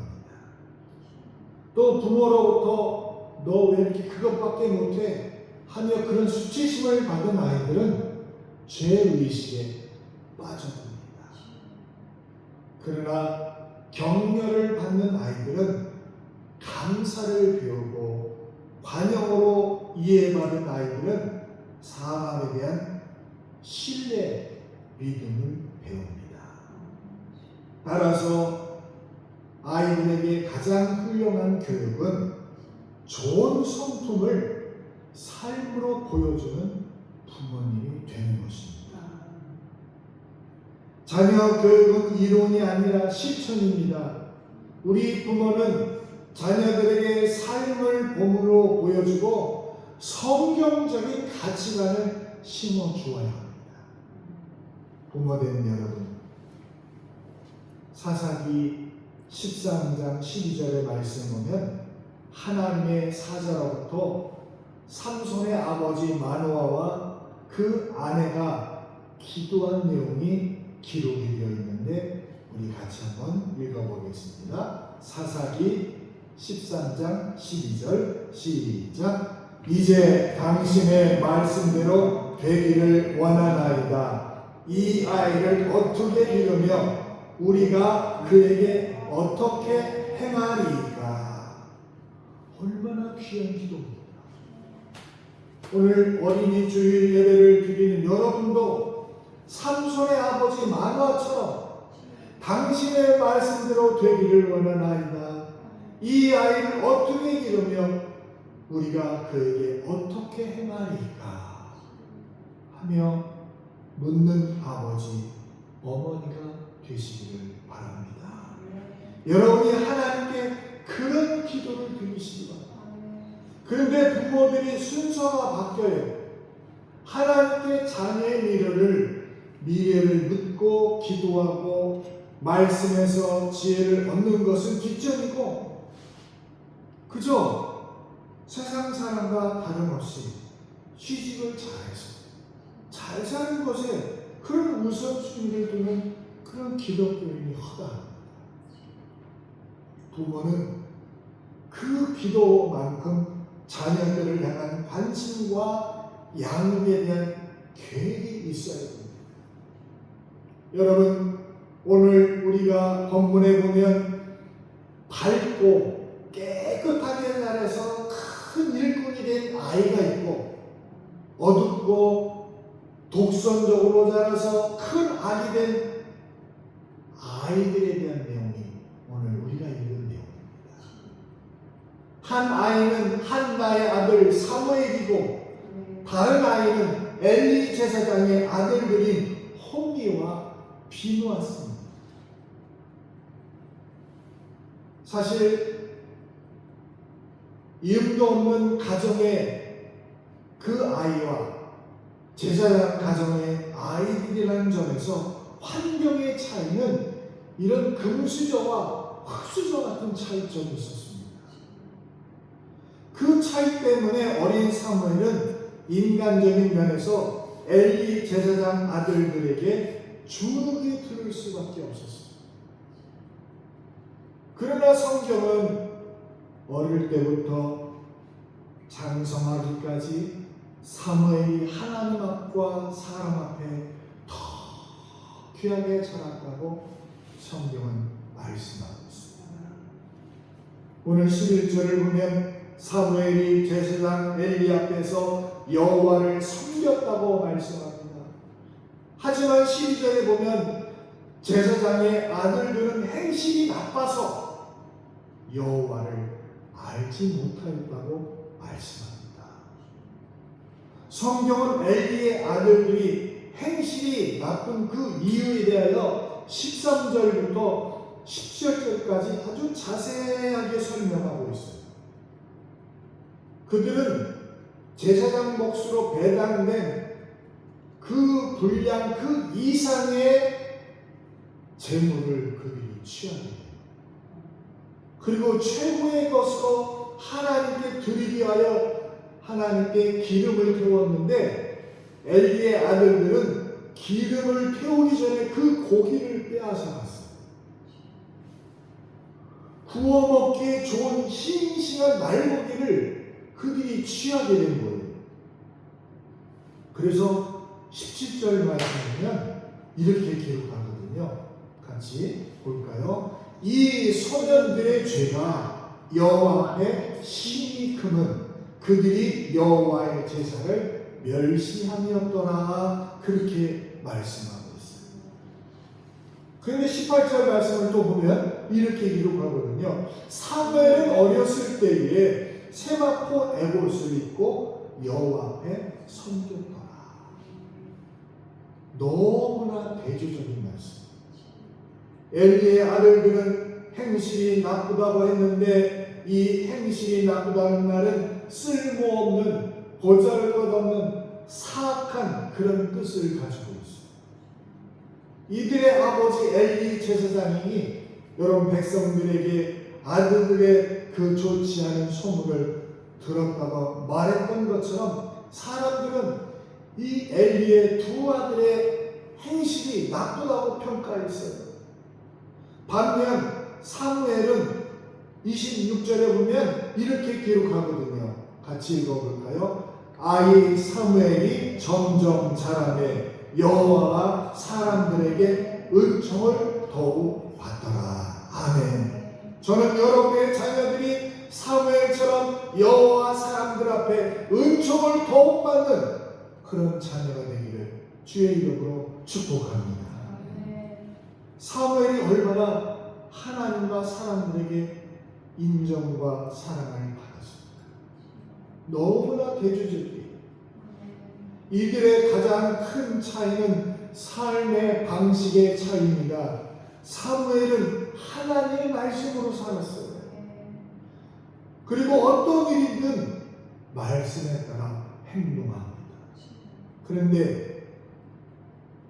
또 부모로부터 너 왜 이렇게 그것밖에 못해? 하며 그런 수치심을 받은 아이들은 죄의식에 빠져듭니다. 그러나 격려를 받는 아이들은 감사를 배우고 관용으로 이해받은 아이들은 사람에 대한 신뢰, 믿음을 배웁니다. 따라서 아이들에게 가장 훌륭한 교육은 좋은 성품을 삶으로 보여주는 부모님이 되는 것입니다. 자녀 교육은 이론이 아니라 실천입니다. 우리 부모는 자녀들에게 삶을 봄으로 보여주고 성경적인 가치관을 심어주어야 합니다. 부모된 여러분, 사사기 13장 12절의 말씀 보면 하나님의 사자로부터 삼손의 아버지 마노아와 그 아내가 기도한 내용이 기록이 되어 있는데 우리 같이 한번 읽어보겠습니다. 사사기 13장 12절 시작. 이제 당신의 말씀대로 되기를 원하나이다. 이 아이를 어떻게 기르며 우리가 그에게 어떻게 행하리까? 얼마나 귀한 기도입니다. 오늘 어린이 주일 예배를 드리는 여러분도 삼손의 아버지 마노아처럼 당신의 말씀대로 되기를 원하나이다. 이 아이를 어떻게 기르며 우리가 그에게 어떻게 행하리까? 하며 묻는 아버지, 어머니가 되시기를 바랍니다. 여러분이 하나님께 그런 기도를 드리시기 바랍니다. 그런데 부모들이 순서가 바뀌어요. 하나님께 자녀의 미래를 묻고 기도하고 말씀에서 지혜를 얻는 것은 뒷전이고 그저 세상 사람과 다름없이 취직을 잘해서 잘 사는 것에 그런 우선순위를 두는 그런 기독교인이 허다합니다. 부모는 그 기도만큼 자녀들을 향한 관심과 양육에 대한 계획이 있어야 됩니다. 여러분, 오늘 우리가 본문에 보면 밝고 깨끗하게 자라서 큰 일꾼이 된 아이가 있고 어둡고 독선적으로 자라서 큰 악이 된 아이들에 대한 내용이 오늘 우리가 읽은 내용입니다. 한 아이는 한나의 아들 사무엘이고 다른 아이는 엘리 제사장의 아들들인 홈리와 비누아스입니다. 사실 이름도 없는 가정의 그 아이와 제사장 가정의 아이들이라는 점에서 환경의 차이는 이런 금수저와 흙수저 같은 차이점이 있었습니다. 그 차이 때문에 어린 사무엘은 인간적인 면에서 엘리 제사장 아들들에게 주눅이 들을 수밖에 없었습니다. 그러나 성경은 어릴 때부터 장성하기까지 사무엘이 하나님 앞과 사람 앞에 더 귀하게 자랐다고 성경은 말씀하고 있습니다. 오늘 11절을 보면 사무엘이 제사장 엘리 앞에서 여호와를 섬겼다고 말씀합니다. 하지만 12절에 보면 제사장의 아들들은 행실이 나빠서 여호와를 알지 못하였다고 말씀합니다. 성경은 엘리의 아들들이 행실이 나쁜 그 이유에 대하여 13절부터 17절까지 아주 자세하게 설명하고 있어요. 그들은 제사장 몫으로 배당된 그 분량 그 이상의 재물을 그들이 취하게 돼요. 그리고 최고의 것으로 하나님께 드리기 위하여 하나님께 기름을 태웠는데 엘리의 아들들은 기름을 태우기 전에 그 고기를 빼앗아갔어요. 구워 먹기에 좋은 싱싱한 날고기를 그들이 취하게 된 거예요. 그래서 17절 말씀이면 이렇게 기록하거든요. 같이 볼까요? 이 소년들의 죄가 여호와 앞에 심히 크면 그들이 여호와의 제사를 멸시함이었더라. 그렇게 말씀하고 있어요. 그런데 18절 말씀을 또 보면 이렇게 기록하거든요. 사무엘은 어렸을 때에 세마포 에봇을 입고 여호와 앞에 섬겼더라. 너무나 대조적인 말씀. 엘리의 아들들은 행실이 나쁘다고 했는데 이 행실이 나쁘다는 말은 쓸모없는 보잘것없는 사악한 그런 뜻을 가지고 있어요. 이들의 아버지 엘리 제사장이 여러분 백성들에게 아들들의 그 좋지 않은 소문을 들었다고 말했던 것처럼 사람들은 이 엘리의 두 아들의 행실이 나쁘다고 평가했어요. 반면 사무엘은 26절에 보면 이렇게 기록하거든요. 같이 읽어볼까요? 아이 사무엘이 점점 자라매 여호와가 사람들에게 은총을 더욱 받더라. 아멘. 저는 여러분의 자녀들이 사무엘처럼 여호와 사람들 앞에 은총을 더욱 받는 그런 자녀가 되기를 주의 이름으로 축복합니다. 사무엘이 얼마나 하나님과 사람들에게 인정과 사랑을 받았습니까? 너무나 대조적이에요. 이들의 가장 큰 차이는 삶의 방식의 차이입니다. 사무엘은 하나님의 말씀으로 살았어요. 그리고 어떤 일이든 말씀에 따라 행동합니다. 그런데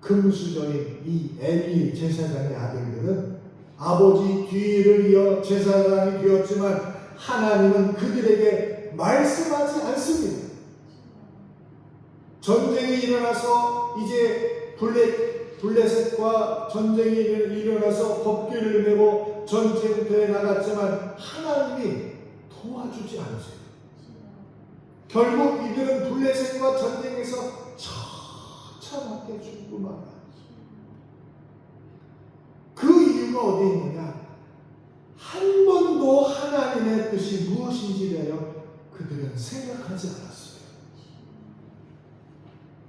금수저인 이 엘리 제사장의 아들들은 아버지 뒤를 이어 제사장이 되었지만 하나님은 그들에게 말씀하지 않습니다. 전쟁이 일어나서 이제 블레셋과 전쟁이 일어나서 법궤를 메고 전쟁터에 나갔지만 하나님이 도와주지 않으세요. 결국 이들은 블레셋과 전쟁에서 처참하게 죽고 말아요. 그 이유가 어디에 있느냐? 한 번도 하나님의 뜻이 무엇인지 대하여 그들은 생각하지 않았어요.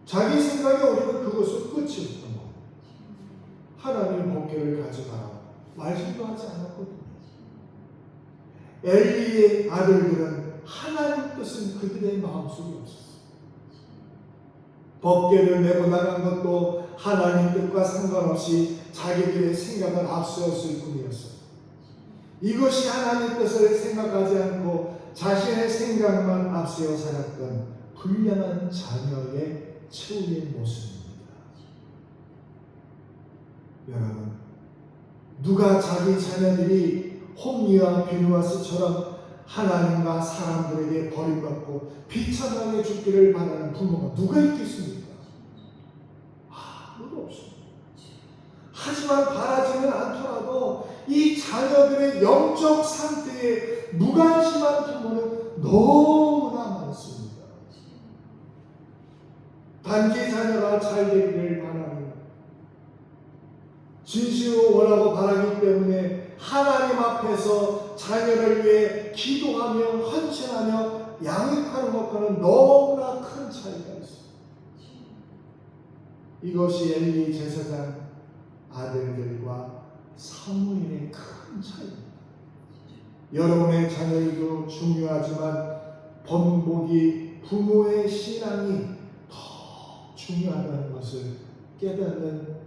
자기 생각에 오르면 그것은 끝이었던 거예요. 하나님 법궤를 가져가라 말씀도 하지 않았거든요. 엘리의 아들들은 하나님 뜻은 그들의 마음속에 없었어요. 법궤를 메고 나간 것도 하나님 뜻과 상관없이 자기들의 생각을 앞세웠을 뿐이었어요. 이것이 하나님 뜻을 생각하지 않고 자신의 생각만 앞세워 살았던 불량한 자녀의 최후의 모습입니다. 여러분, 누가 자기 자녀들이 홈리와 비누아스처럼 하나님과 사람들에게 버림받고 비참하게 죽기를 바라는 부모가 누가 있겠습니까? 아무도 없습니다. 하지만 바라지는 않더라도 이 자녀들의 영적 상태에 무관심한 부모는 너무나 많습니다. 단지 자녀가 잘 되기를 바라는 진심으로 원하고 바라기 때문에 하나님 앞에서 자녀를 위해 기도하며 헌신하며 양육하는 것과는 너무나 큰 차이가 있습니다. 이것이 엘리 제사장 아들들과 사무엘의 큰 차이입니다. 여러분의 자녀들도 중요하지만 번복이 부모의 신앙이 더 중요하다는 것을 깨닫는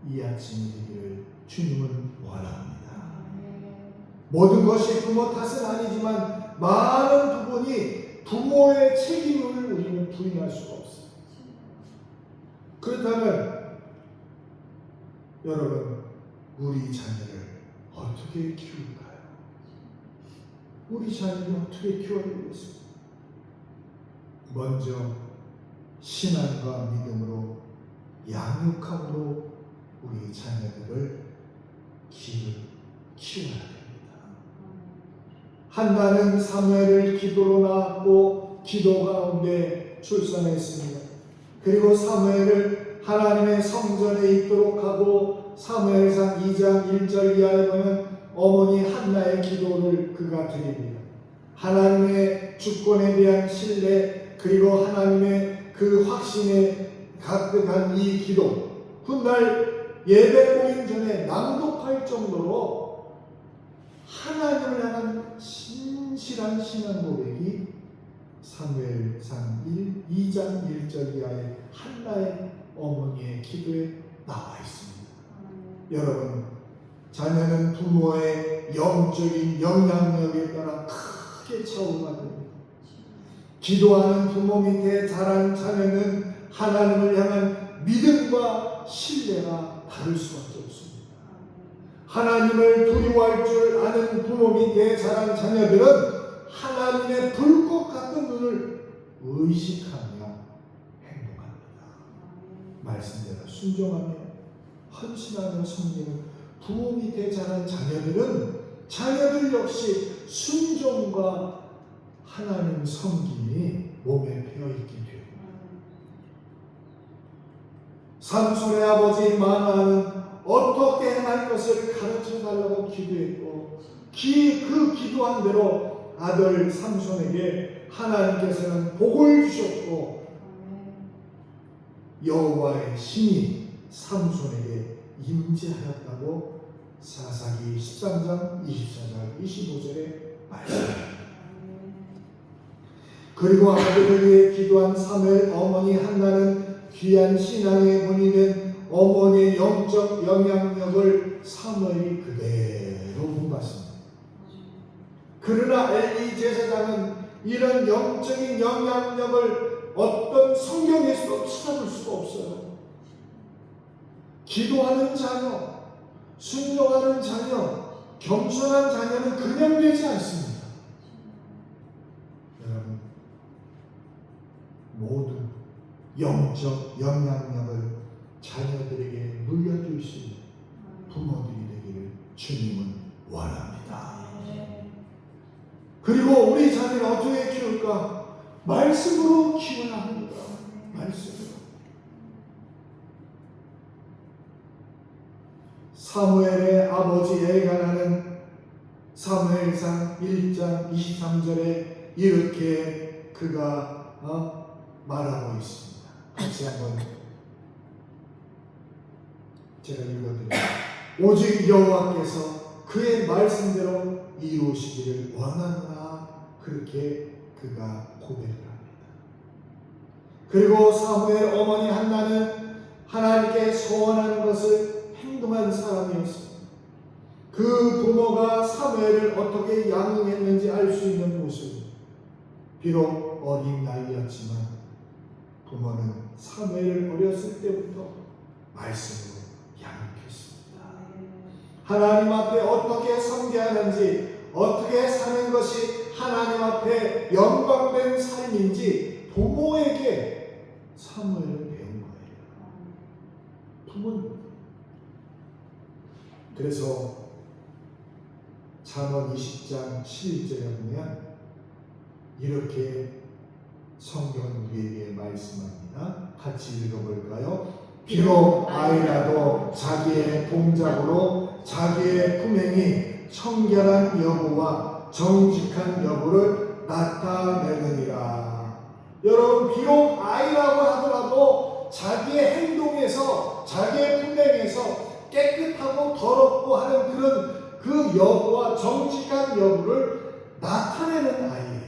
이 아침이 되기를 주님은 원합니다. 모든 것이 부모 탓은 아니지만 많은 부분이 부모의 책임을 우리는 부인할 수가 없어요. 그렇다면 여러분, 우리 자녀를 어떻게 키울까요? 우리 자녀를 어떻게 키워야 되겠습니까? 먼저 신앙과 믿음으로 양육함으로 우리 자녀들을 키워야 됩니다. 한나는 사무엘을 기도로 낳았고 기도 가운데 출산했습니다. 그리고 사무엘을 하나님의 성전에 있도록 하고 사무엘상 2장 1절 이하에 보면 어머니 한나의 기도를 그가 드립니다. 하나님의 주권에 대한 신뢰 그리고 하나님의 그 확신에 가득한 이 기도, 훗날 예배 모임 전에 낭독할 정도로 하나님을 향한 신실한 신앙 고백이 사무엘상 2장 1절 이하의 한나의 어머니의 기도에 나와 있습니다. 여러분, 자녀는 부모의 영적인 영향력에 따라 크게 차원받습니다. 기도하는 부모 밑에 자란 자녀는 하나님을 향한 믿음과 신뢰가 다를 수밖에 없습니다. 하나님을 두려워할 줄 아는 부모 밑에 자란 자녀들은 하나님의 불꽃 같은 눈을 의식하며 행동합니다. 말씀대로 순종하며 헌신하며 섬기는 부모 밑에 자란 자녀들은 자녀들 역시 순종과 하나님 섬김이 몸에 배어있게 됩니다. 삼손의 아버지 마나는 어떻게 행할 것을 가르쳐달라고 기도했고 그 기도한 대로 아들 삼손에게 하나님께서는 복을 주셨고 여호와의 신이 삼손에게 임재하였다고 사사기 13장 24절 25절에 말씀합니다. 그리고 아들을 위해 기도한 사무엘 어머니 한나는 귀한 신앙의 본이 된 어머니의 영적 영향력을 사무엘이 그대로 본받습니다. 그러나 엘리 제사장은 이런 영적인 영향력을 어떤 성경에서도 찾아볼 수가 없어요. 기도하는 자녀, 순종하는 자녀, 겸손한 자녀는 그냥 되지 않습니다. 여러분, 모두 영적 영향력을 자녀들에게 물려줄 수 있는 부모들이 되기를 주님은 원합니다. 그리고 우리 자녀를 어떻게 키울까? 말씀으로 키워야 합니다. 말씀으로. 사무엘의 아버지 엘가나는 사무엘상 1장 23절에 이렇게 그가 말하고 있습니다. 같이 한번 제가 읽어드립니다. 오직 여호와께서 그의 말씀대로 이루시기를 원하노라 그렇게 그가 고백을 합니다. 그리고 사무엘 어머니 한나는 하나님께 소원하는 것을 행동한 사람이었습니다. 그 부모가 사무엘을 어떻게 양육했는지 알 수 있는 모습. 비록 어린 나이였지만 부모는 사무엘을 어렸을 때부터 말씀으로 양육했습니다. 하나님 앞에 어떻게 섬겨하는지, 어떻게 사는 것이 하나님 앞에 영광된 삶인지 부모에게 사무엘은 배운 거예요. 부모는. 그래서 잠언 20장 11절에 보면 이렇게 성경은 우리에게 말씀합니다. 같이 읽어볼까요? 비록 아이라도 자기의 동작으로 자기의 품행이 청결한 여부와 정직한 여부를 나타내느니라. 여러분, 비록 아이라고 하더라도 자기의 행동에서, 자기의 품행에서 깨끗하고 더럽고 하는 그런 그 여부와 정직한 여부를 나타내는 아이예요.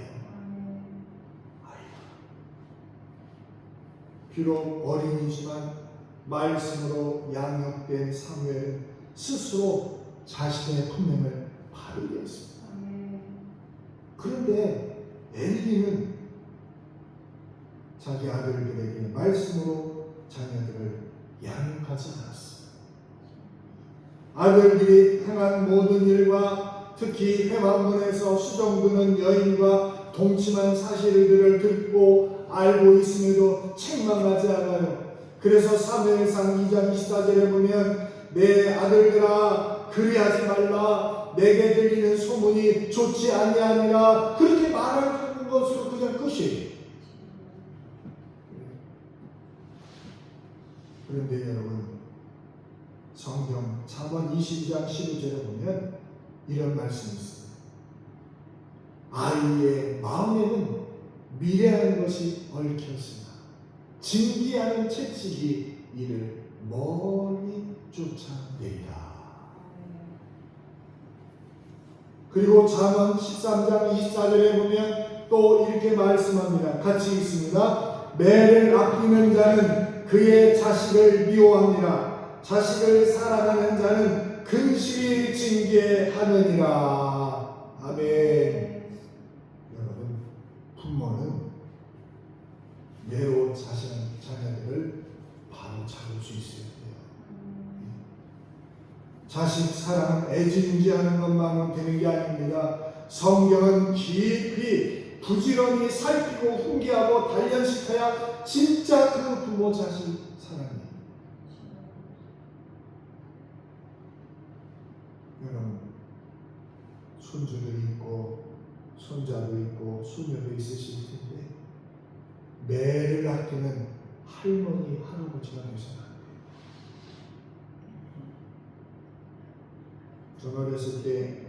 비록 어린이지만 말씀으로 양육된 사무엘은 스스로 자신의 품행을 바르게 했습니다. 그런데 엘리는 자기 아들들에게 말씀으로 자녀들을 양육하지 않았어요. 아들들이 행한 모든 일과 특히 회방문에서 수정드는 여인과 동침한 사실들을 듣고 알고 있음에도 책망하지 않아요. 그래서 사무엘상 2장 24절에 보면 내 아들들아 그리하지 말라 내게 들리는 소문이 좋지 아니하니라 그렇게 말하는 것으로 그냥 끝이에요. 그런데 여러분 성경 잠언 22장 15절에 보면 이런 말씀이 있습니다. 아이의 마음에는 미래하는 것이 얽혔으나 진기하는 채찍이 이를 멀리 쫓아내리라. 그리고 잠언 13장 24절에 보면 또 이렇게 말씀합니다. 같이 있습니다. 매를 아끼는 자는 그의 자식을 미워합니다. 자식을 사랑하는 자는 근실히 징계하느니라. 아멘. 여러분, 부모는 매우 자녀들을 바로 잡을 수 있어야 돼요. 자식 사랑은 애지중지하는 것만으로 되는 게 아닙니다. 성경은 깊이 부지런히 살피고 훈계하고 단련시켜야 진짜 그 부모 자식 사랑이에요. 여러분, 손주들이 있고 손자도 있고 손녀도 있으실 텐데 매를 아끼는 할머니 할아버지가 되셔야 합니다. 저는 어렸을 때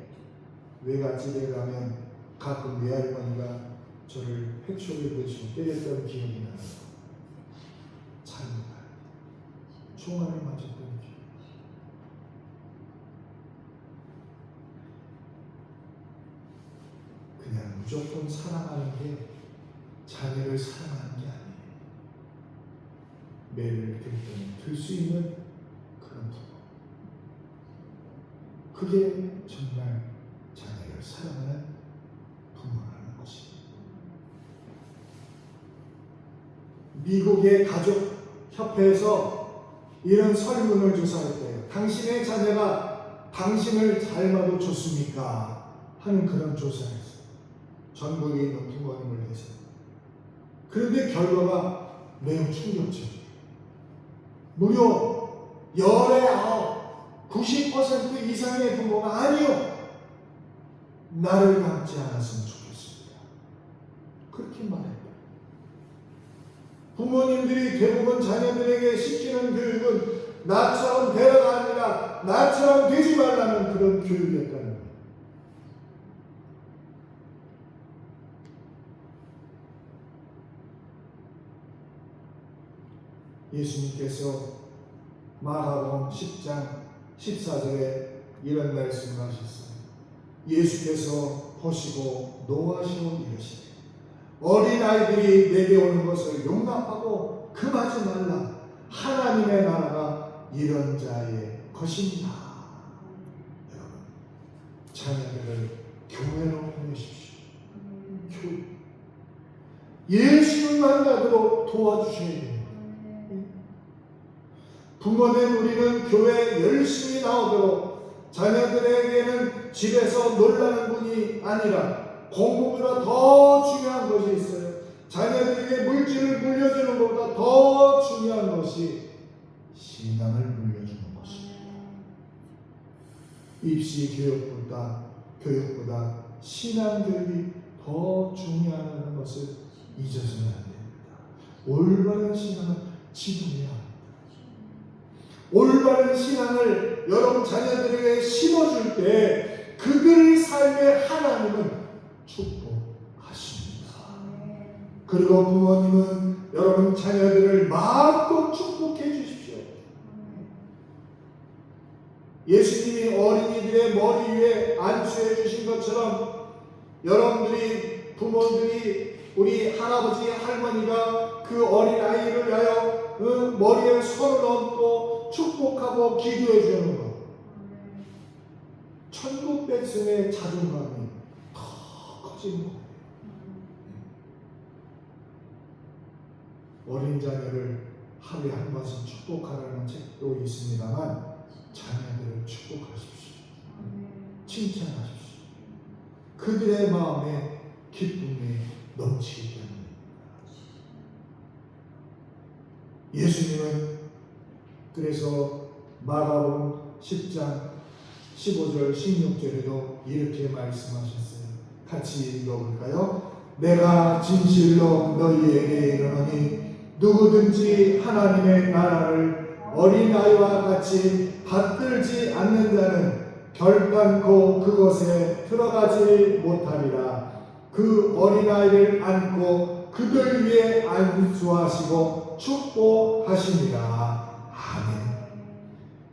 외갓집에 가면 가끔 외할머니가 저를 팩쇼를 드시고 때렸던 기억이 나요. 잘못할 총알에 맞았던 기억. 그냥 무조건 사랑하는 게 자녀를 사랑하는 게 아니에요. 매를 들 때는 들 수 있는 그런 부모. 그게 정말 자녀를 사랑하는 부모라는 것입니다. 미국의 가족협회에서 이런 설문을 조사했대요. 당신의 자녀가 당신을 닮아도 좋습니까? 하는 그런 조사를 했어요. 전국에 있는 부모님을 위해서. 그런데 결과가 매우 충격적이에요. 무려 열의 90% 이상의 부모가 아니요, 나를 닮지 않았으면 좋겠습니다. 그렇게 말했다. 부모님들이 대부분 자녀들에게 시키는 교육은 나처럼 되어가 아니라 나처럼 되지 말라는 그런 교육이었다는 거예요. 예수님께서 마가복음 10장 14절에 이런 말씀을 하셨어요. 예수께서 보시고 노하시고 이르시되 어린아이들이 내게 오는 것을 용납하고 금하지 말라. 하나님의 나라가 이런 자의 것입니다. 여러분, 자녀들을 교회로 보내십시오. 예수를 만나도록 도와주셔야 됩니다. 부모된 우리는 교회에 열심히 나오도록, 자녀들에게는 집에서 놀라는 분이 아니라 공부보다 더 중요한 것이 있어요. 자녀들에게 물질을 물려주는 것보다 더 중요한 것이 신앙을 물려주는 것입니다. 입시 교육보다 신앙 교육이 더 중요하다는 것을 잊어서는 안 됩니다. 올바른 신앙은 지도해야 합니다. 올바른 신앙을 여러분 자녀들에게 심어줄 때 그들 삶의 하나님은 축복하십니다. 그리고 부모님은 여러분 자녀들을 마음껏 축복해 주십시오. 예수님이 어린이들의 머리 위에 안수해 주신 것처럼 여러분들이, 부모들이, 우리 할아버지 할머니가 그 어린 아이를 위하여 머리에 손을 얹고 축복하고 기도해 주는 것, 천국 백성의 자존감이 더 커지는 거예요. 어린 자녀를 하루에 한 번씩 축복하라는 책도 있습니다만 자녀들을 축복하십시오. 칭찬하십시오. 그들의 마음에 기쁨이 넘치기 때문입니다. 예수님은 그래서 마가복음 10장 15절 16절에도 이렇게 말씀하셨어요. 같이 읽어볼까요? 내가 진실로 너희에게 이르노니 누구든지 하나님의 나라를 어린아이와 같이 받들지 않는 자는 결단코 그것에 들어가지 못하리라. 그 어린아이를 안고 그들 위에 안수하시고 축복하시니라.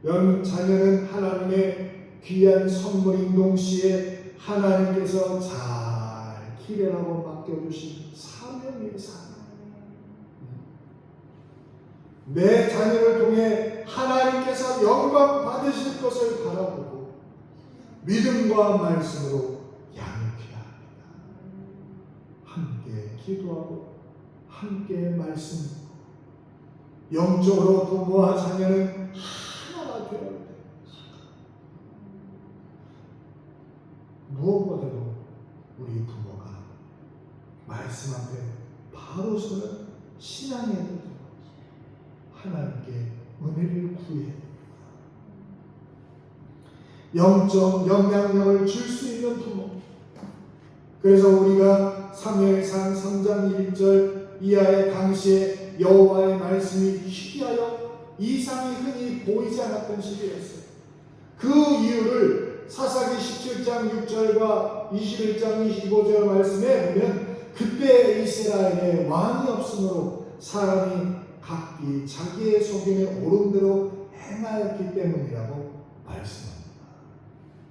아멘. 자녀는 하나님의 귀한 선물인 동시에 하나님께서 잘 기르라고 맡겨주신 사명이에요. 사명. 내 자녀를 통해 하나님께서 영광 받으실 것을 바라보고 믿음과 말씀으로 양육해야 합니다. 함께 기도하고 함께 말씀. 영적으로 부모와 자녀는 하나가 되어야 돼요. 무엇보다도 우리 부모가 말씀 앞에 바로 서는 신앙의 뜻으로 하나님께 은혜를 구해야 됩니다. 영적 영향력을 줄 수 있는 부모. 그래서 우리가 사무엘상 3장 1절 이하의 당시에 여호와의 말씀이 희귀하여 이상이 흔히 보이지 않았던 시기였어요. 그 이유를 사사기 17장 6절과 21장 25절 말씀에 보면 그때 이스라엘에 왕이 없으므로 사람이 각기 자기의 소견에 옳은 대로 행하였기 때문이라고 말씀합니다.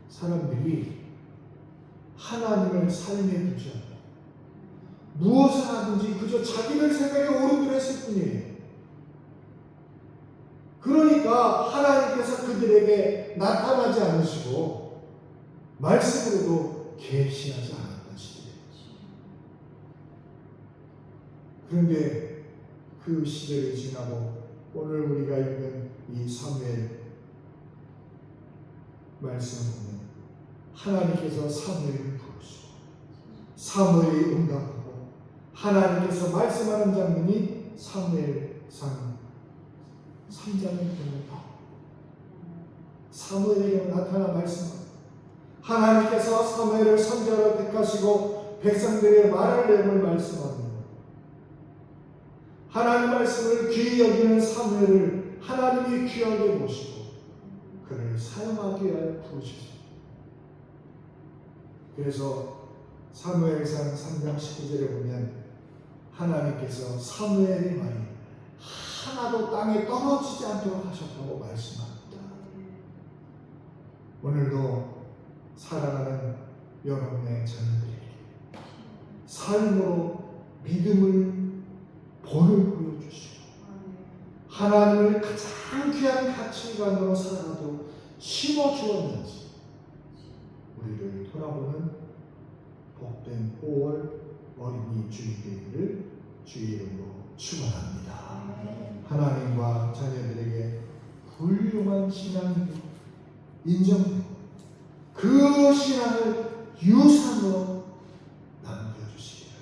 사람들이 하나님을 삶에 두지 않고 무엇을 하든지 그저 자기들 생각에 옳은 대로 했을 뿐이에요. 그러니까 하나님께서 그들에게 나타나지 않으시고 말씀으로도 계시하지 않았던 시대예요. 그런데 그 시절이 지나고 오늘 우리가 읽은 이 사무엘 말씀을 보면 하나님께서 사무엘을 부르시고 사무엘이 응답하고 하나님께서 말씀하는 장면이 사무엘상 3장에 보면 사무엘에게 나타나 말씀합니다. 하나님께서 사무엘을 선지자로 택하시고 백성들의 말할 내용을 말씀합니다. 하나님 말씀을 귀히 여기는 사무엘을 하나님이 귀하게 보시고 그를 사용하기 위하여 부르셨습니다. 그래서 사무엘상 3장 19절에 보면 하나님께서 사무엘의 말이 하나도 땅에 떨어지지 않도록 하셨다고 말씀합니다. 오늘도 사랑하는 여러분의 자녀들에게 삶으로 믿음을 본을 보여주시고 하나님을 가장 귀한 가치관으로 살아도 심어주었는지 우리를 돌아보는 복된 5월 어린이 주일 되기를 주의 이름으로 축원합니다. 하나님과 자녀들에게 훌륭한 신앙이 인정되고 그 신앙을 유산으로 남겨주시기를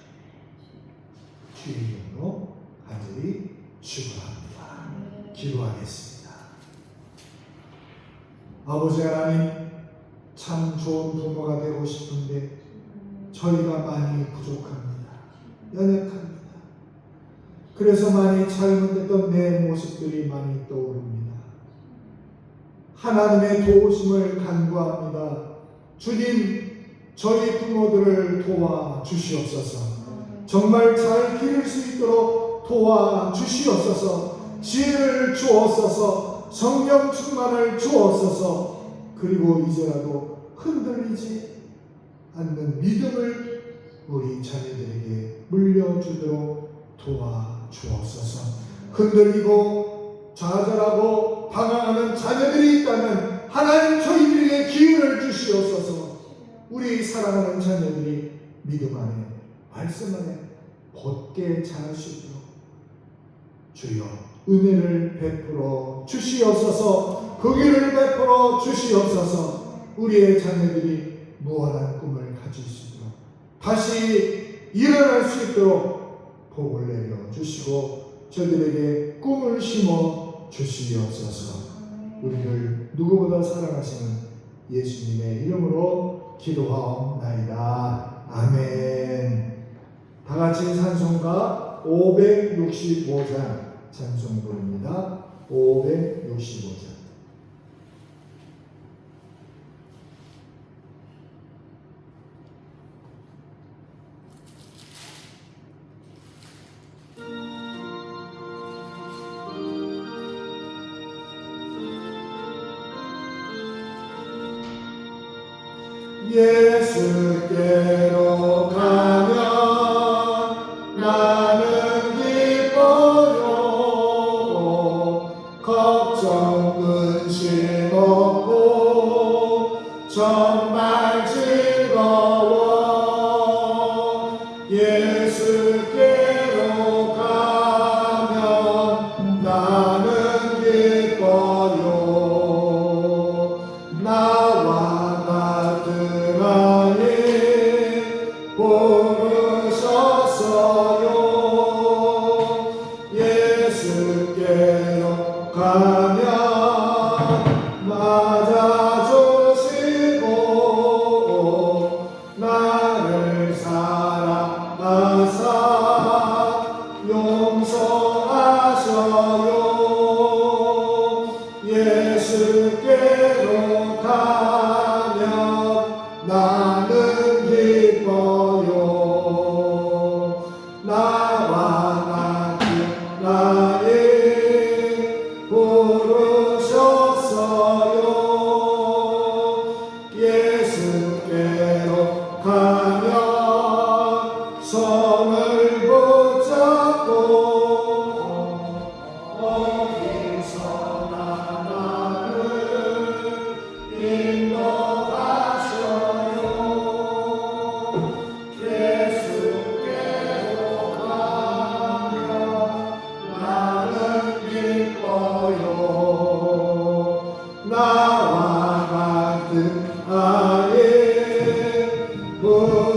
주의 이름으로 간절히 축원합니다. 기도하겠습니다. 아버지 하나님, 참 좋은 부모가 되고 싶은데 저희가 많이 부족합니다. 연약합니다. 그래서 많이 잘못했던 내 모습들이 많이 떠오릅니다. 하나님의 도우심을 간구합니다. 주님, 저희 부모들을 도와주시옵소서. 정말 잘 기를 수 있도록 도와주시옵소서. 지혜를 주옵소서. 성령 충만을 주옵소서. 그리고 이제라도 흔들리지 않는 믿음을 우리 자녀들에게 물려주도록 도와주옵소서. 흔들리고 좌절하고 방황하는 자녀들이 있다면 하나님 저희들에게 기운을 주시옵소서. 우리 사랑하는 자녀들이 믿음 안에 말씀 안에 곧게 자랄 수 있도록 주여 은혜를 베풀어 주시옵소서. 그 길을 베풀어 주시옵소서. 우리의 자녀들이 무한한 꿈을 가질 수 있도록 다시 일어날 수 있도록 복을 내려 주시고 저들에게 꿈을 심어 주시옵소서. 우리를 누구보다 사랑하시는 예수님의 이름으로 기도하옵나이다. 아멘. 다 같이 찬송가 565장 찬송부입니다. 565장. 예수께로 가면 나는 기뻐요. 걱정 근심 없고 정말 즐거워. 예수께로 가면 나는 기뻐요. 나와 같은 아이 부르셨어요. 예수께로 가면 맞아주시고 나를 사랑하사 용서하셔요. 예수께로 가면 나는 기뻐요. 나와 같은 나이 부르셨어요. 예수께로 가면 손을 붙잡고 어디서 나를 인도하셔요. 예수께로 가면 나는 기뻐요. 나와 같은 아이 부르셨어요.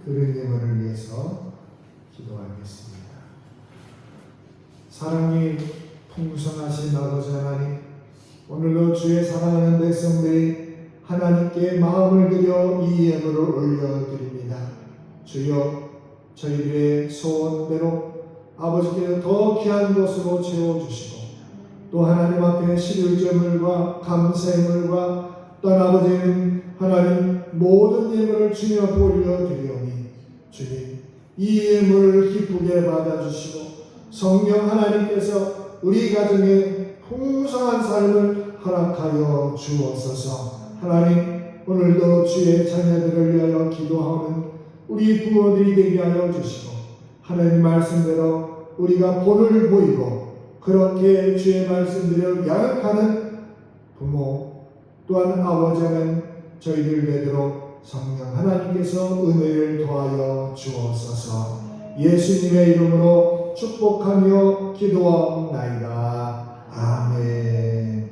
그런 예물을 위해서 기도하겠습니다. 사랑이 풍성하신 아버지 하나님, 오늘도 주의 사랑하는 백성들이 하나님께 마음을 들여 이 예물을 올려드립니다. 주여 저희들의 소원대로 아버지께 더 귀한 것으로 채워주시고 또 하나님 앞에 십일제물과 감사의물과 또 아버지는 하나님 모든 예물을 주님 앞에 올려드리오니 주님 이 예물을 기쁘게 받아주시고 성령 하나님께서 우리 가정에 풍성한 삶을 허락하여 주옵소서. 하나님 오늘도 주의 자녀들을 위하여 기도하는 우리 부모들이 되게 하여 주시고 하나님 말씀대로 우리가 본을 보이고 그렇게 주의 말씀대로 양육하는 부모 또한 아버지는 저희들 되도록 성령 하나님께서 은혜를 더하여 주옵소서. 예수님의 이름으로 축복하며 기도하옵나이다. 아멘.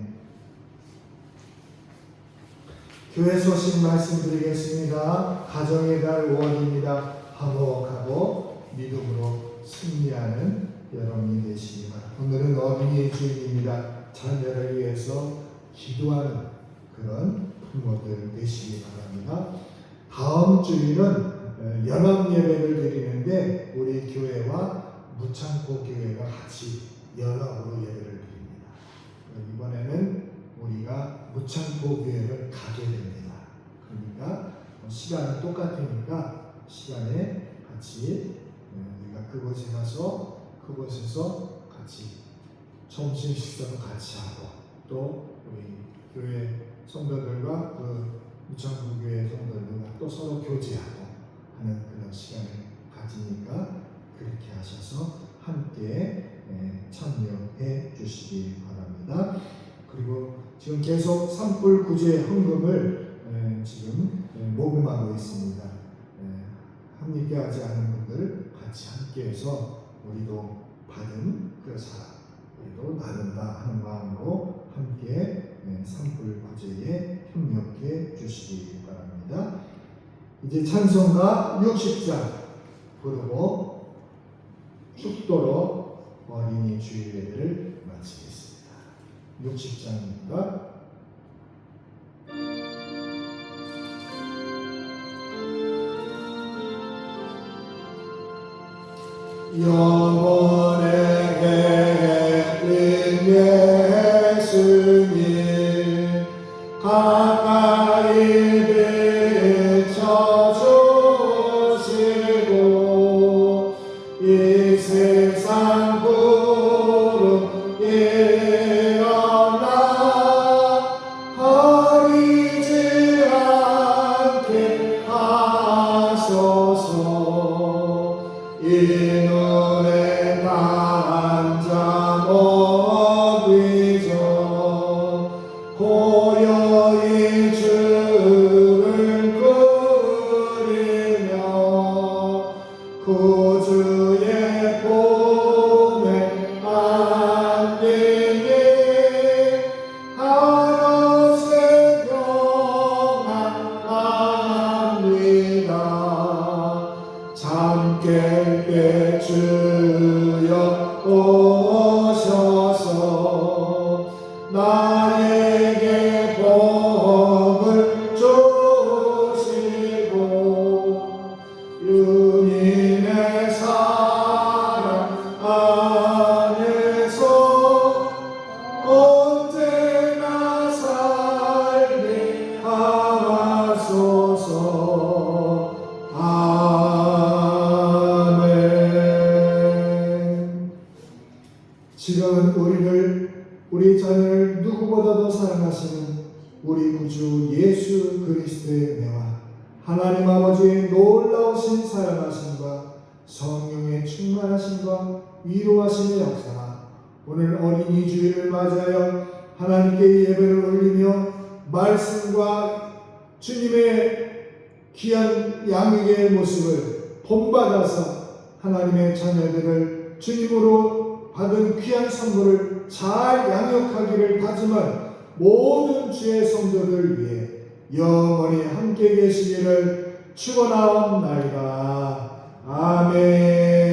교회 소식 말씀드리겠습니다. 가정의 달 5월입니다. 화목하고 믿음으로 승리하는 여러분이 되시기 바랍니다. 오늘은 어린이의 주일입니다. 자녀를 위해서 기도하는 그런 부모들 되시기 바랍니다. 다음 주일은 연합 예배를 드리는데 우리 교회와 무창포 교회가 같이 연합으로 예배를 드립니다. 이번에는 우리가 무창포 교회를 가게 됩니다. 그러니까 시간은 똑같으니까 시간에 같이 우리가 그곳에 가서 그곳에서 같이 점심 식사도 같이 하고 또 우리 교회 성도들과 그 무창포 교회 성도들과 또 서로 교제하고 하는 그런 시간을 가지니까 그렇게 하셔서 함께 참여해 주시기 바랍니다. 그리고 지금 계속 산불 구제 헌금을 지금 모금하고 있습니다. 합리하지 않은 분들 같이 함께해서 우리도 받은 그 사랑 우리도 나눈다 하는 마음으로 함께 산불 구제에 협력해 주시기 바랍니다. 이제 찬송가 60장 부르고 축도로 어린이 주일 예배를 마치겠습니다. 60장입니다. 영원의 햇빛 예수님 가까이 비춰주시고 이 세상 구름 일어나 버리지 않게 하소서. 이 눈에 앉아 먹이죠 고요히 주를 부르며 구주의 품에 안기니 하나씩 평안합니다. 잠께 주여 오셔서 나에게 복을 주시고 주님의 사랑 안에서 언제나 살게 하소서. 아멘. 지금은 우리 자녀를 누구보다도 사랑하시는 우리 구주 예수 그리스도의 은혜와 하나님 아버지의 놀라우신 사랑하심과 성령의 충만하심과 위로하심의 역사가 오늘 어린이 주일을 맞이하여 하나님께 예배를 올리며 말씀과 주님의 귀한 양육의 모습을 본받아서 하나님의 자녀들을 주님으로 받은 귀한 선물을 잘 양육하기를 다짐한 모든 주의 성도들 위해 영원히 함께 계시기를 축원하옵나이다. 아멘.